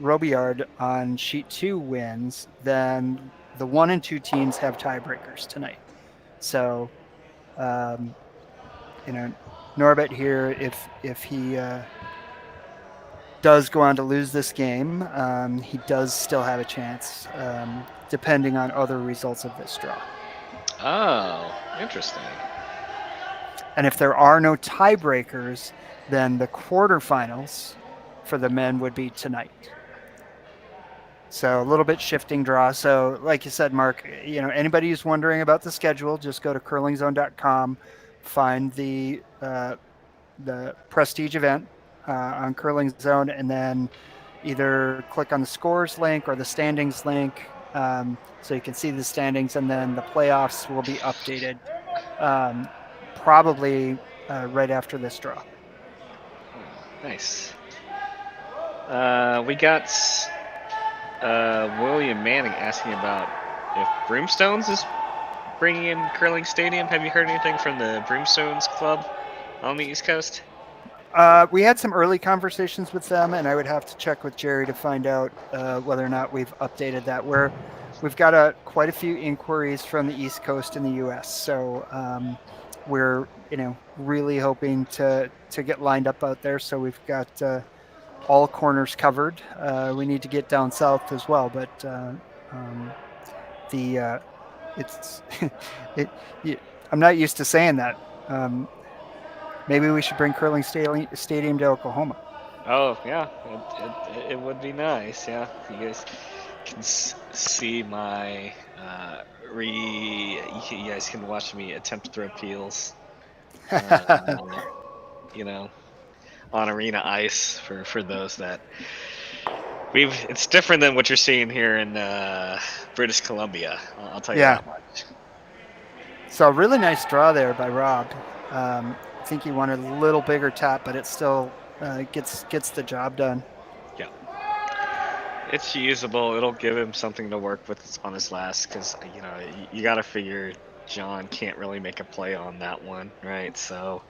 Robillard on sheet 2 wins, then the 1 and 2 teams have tiebreakers tonight. So, Nobert here, if he does go on to lose this game, he does still have a chance, depending on other results of this draw. Oh, interesting. And if there are no tiebreakers, then the quarterfinals for the men would be tonight. So a little bit shifting draw. So like you said, Mark, anybody who's wondering about the schedule, just go to curlingzone.com, find the Prestige event on Curling Zone, and then either click on the scores link or the standings link, so you can see the standings, and then the playoffs will be updated probably right after this draw. Nice. We got William Manning asking about if Broomstones is bringing in Curling Stadium. Have you heard anything from the Broomstones Club on the East Coast? We had some early conversations with them, and I would have to check with Jerry to find out whether or not we've updated that. We've got quite a few inquiries from the East Coast in the U.S., so we're really hoping to get lined up out there. So we've got all corners covered. We need to get down south as well, but I'm not used to saying that. Maybe we should bring Curling Stadium to Oklahoma. Oh yeah, it would be nice. Yeah, you guys can see my you guys can watch me attempt to throw peels. On arena ice for those that it's different than what you're seeing here in British Columbia. I'll tell you that much. So really nice draw there by Rob. I think he wanted a little bigger tap, but it still gets the job done. Yeah, it's usable. It'll give him something to work with on his last, because you got to figure John can't really make a play on that one, right? So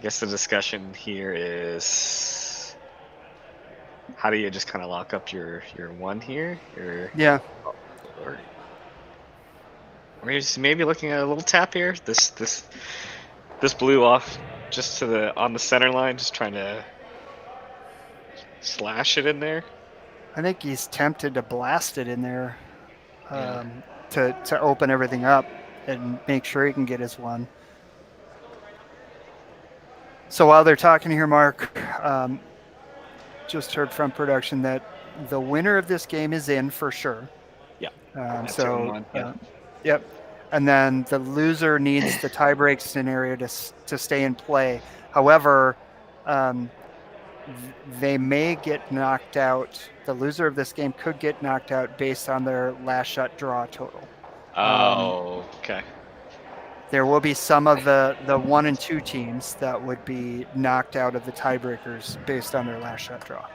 guess the discussion here is how do you just kind of lock up your one here, Yeah. or maybe looking at a little tap here. This blew off just to the on the center line, just trying to slash it in there. I think he's tempted to blast it in there Yeah. to open everything up and make sure he can get his one. So while they're talking here, Mark, just heard from production that the winner of this game is in for sure. Yeah. Yep. And then the loser needs the tiebreak scenario to stay in play. However, they may get knocked out. The loser of this game could get knocked out based on their last shot draw total. Oh, okay. There will be some of the 1 and 2 teams that would be knocked out of the tiebreakers based on their last shot draw.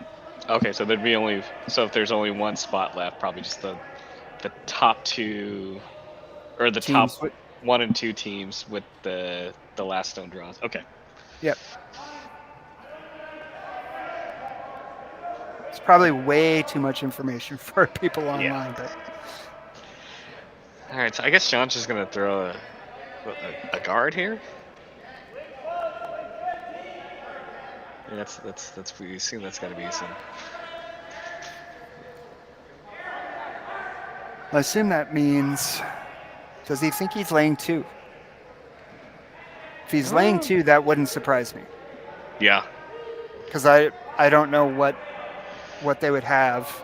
Okay, so there'd be if there's only one spot left, probably just the top 2 or the Teams top 1 and 2 teams with the last stone draws. Okay. Yep. It's probably way too much information for people online, but All right, so I guess John's just gonna throw a guard here. Yeah, that's what you assume that's got to be some. I assume that means, does he think he's laying 2? If he's laying 2, that wouldn't surprise me. Yeah. Because I don't know what they would have.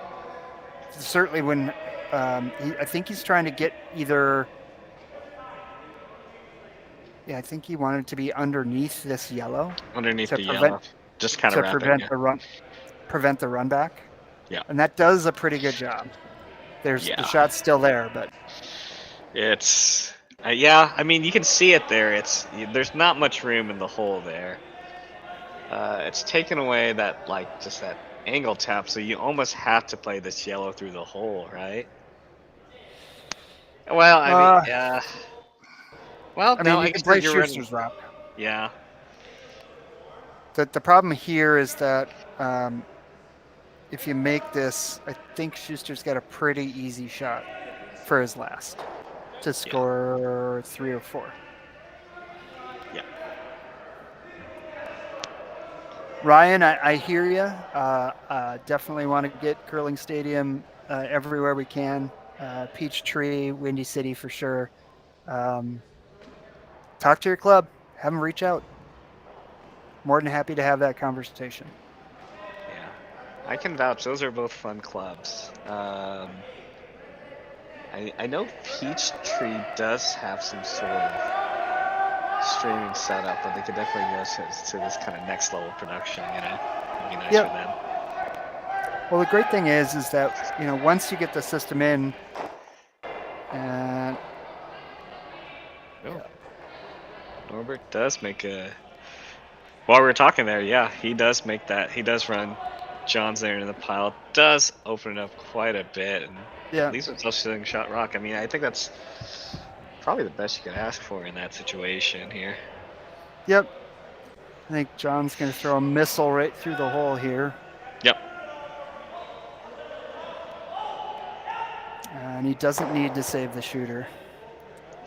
Certainly when I think he's trying to get either. Yeah, I think he wanted to be underneath this yellow. Underneath the yellow, just kind of prevent the run back. Yeah. And that does a pretty good job. The shot's still there, but it's I mean, you can see it there. There's not much room in the hole there. It's taken away that just that angle tap, so you almost have to play this yellow through the hole, right? Well, I mean, yeah. Well, no, you can play Shuster's route. Yeah. The problem here is that if you make this, I think Shuster's got a pretty easy shot for his last to score 3 or 4. Yeah. Ryan, I hear you. Definitely want to get Curling Stadium everywhere we can. Peachtree, Windy City for sure. Talk to your club. Have them reach out. More than happy to have that conversation. Yeah, I can vouch. Those are both fun clubs. I know Peachtree does have some sort of streaming setup, but they could definitely go to this kind of next level production. It'd be nice for them. Well, the great thing is that once you get the system in, and Nobert does make a. While we were talking there, yeah, he does make that. He does run John's there into the pile. Does open it up quite a bit, and leaves himself sitting shot rock. I mean, I think that's probably the best you could ask for in that situation here. Yep. I think John's going to throw a missile right through the hole here. Yep. And he doesn't need to save the shooter.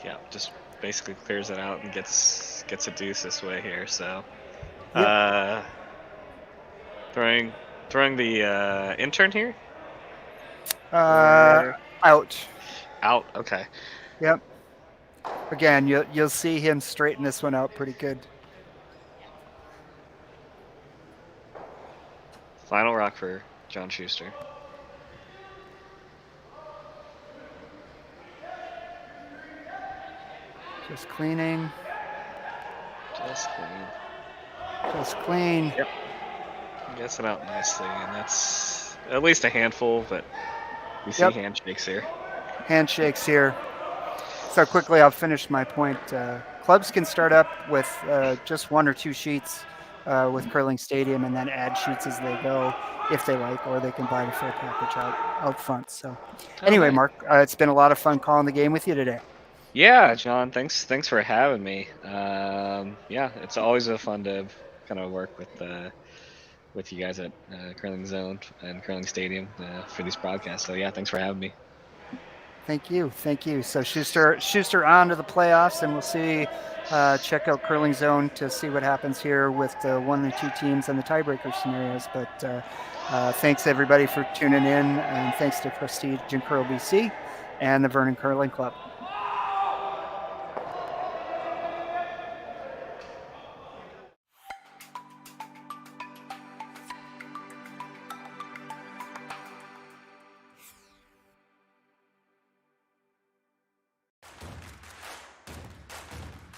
Yeah, just basically clears it out and gets a deuce this way here. So, throwing the intern here. Out. Okay. Yep. Again, you'll see him straighten this one out pretty good. Final rock for John Shuster. Just cleaning. Just clean. Yep. Gets it out nicely, and that's at least a handful, but we see handshakes here. Handshakes here. So quickly, I'll finish my point. Clubs can start up with just 1 or 2 sheets with Curling Stadium, and then add sheets as they go if they like, or they can buy the full package out front. So anyway, Mark, it's been a lot of fun calling the game with you today. Yeah, John, thanks for having me. Yeah, it's always a fun to kind of work with you guys at Curling Zone and Curling Stadium for these broadcasts. So yeah, thanks for having me. Thank you. So Schuster on to the playoffs, and we'll see. Check out Curling Zone to see what happens here with the 1 and 2 teams and the tiebreaker scenarios. But thanks everybody for tuning in, and thanks to Prestige and Curl BC and the Vernon Curling Club.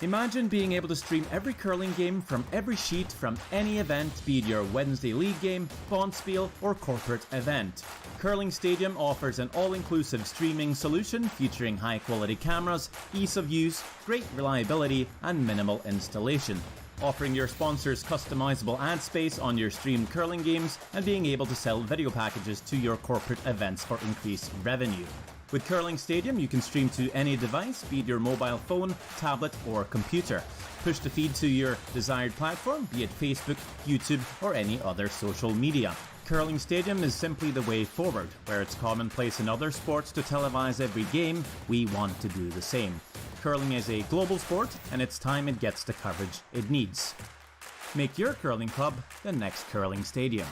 Imagine being able to stream every curling game from every sheet from any event, be it your Wednesday league game, bonspiel, or corporate event. Curling Stadium offers an all-inclusive streaming solution featuring high-quality cameras, ease of use, great reliability, and minimal installation. Offering your sponsors customizable ad space on your streamed curling games and being able to sell video packages to your corporate events for increased revenue. With Curling Stadium, you can stream to any device, be it your mobile phone, tablet, or computer. Push the feed to your desired platform, be it Facebook, YouTube, or any other social media. Curling Stadium is simply the way forward. Where it's commonplace in other sports to televise every game, we want to do the same. Curling is a global sport, and it's time it gets the coverage it needs. Make your curling club the next Curling Stadium.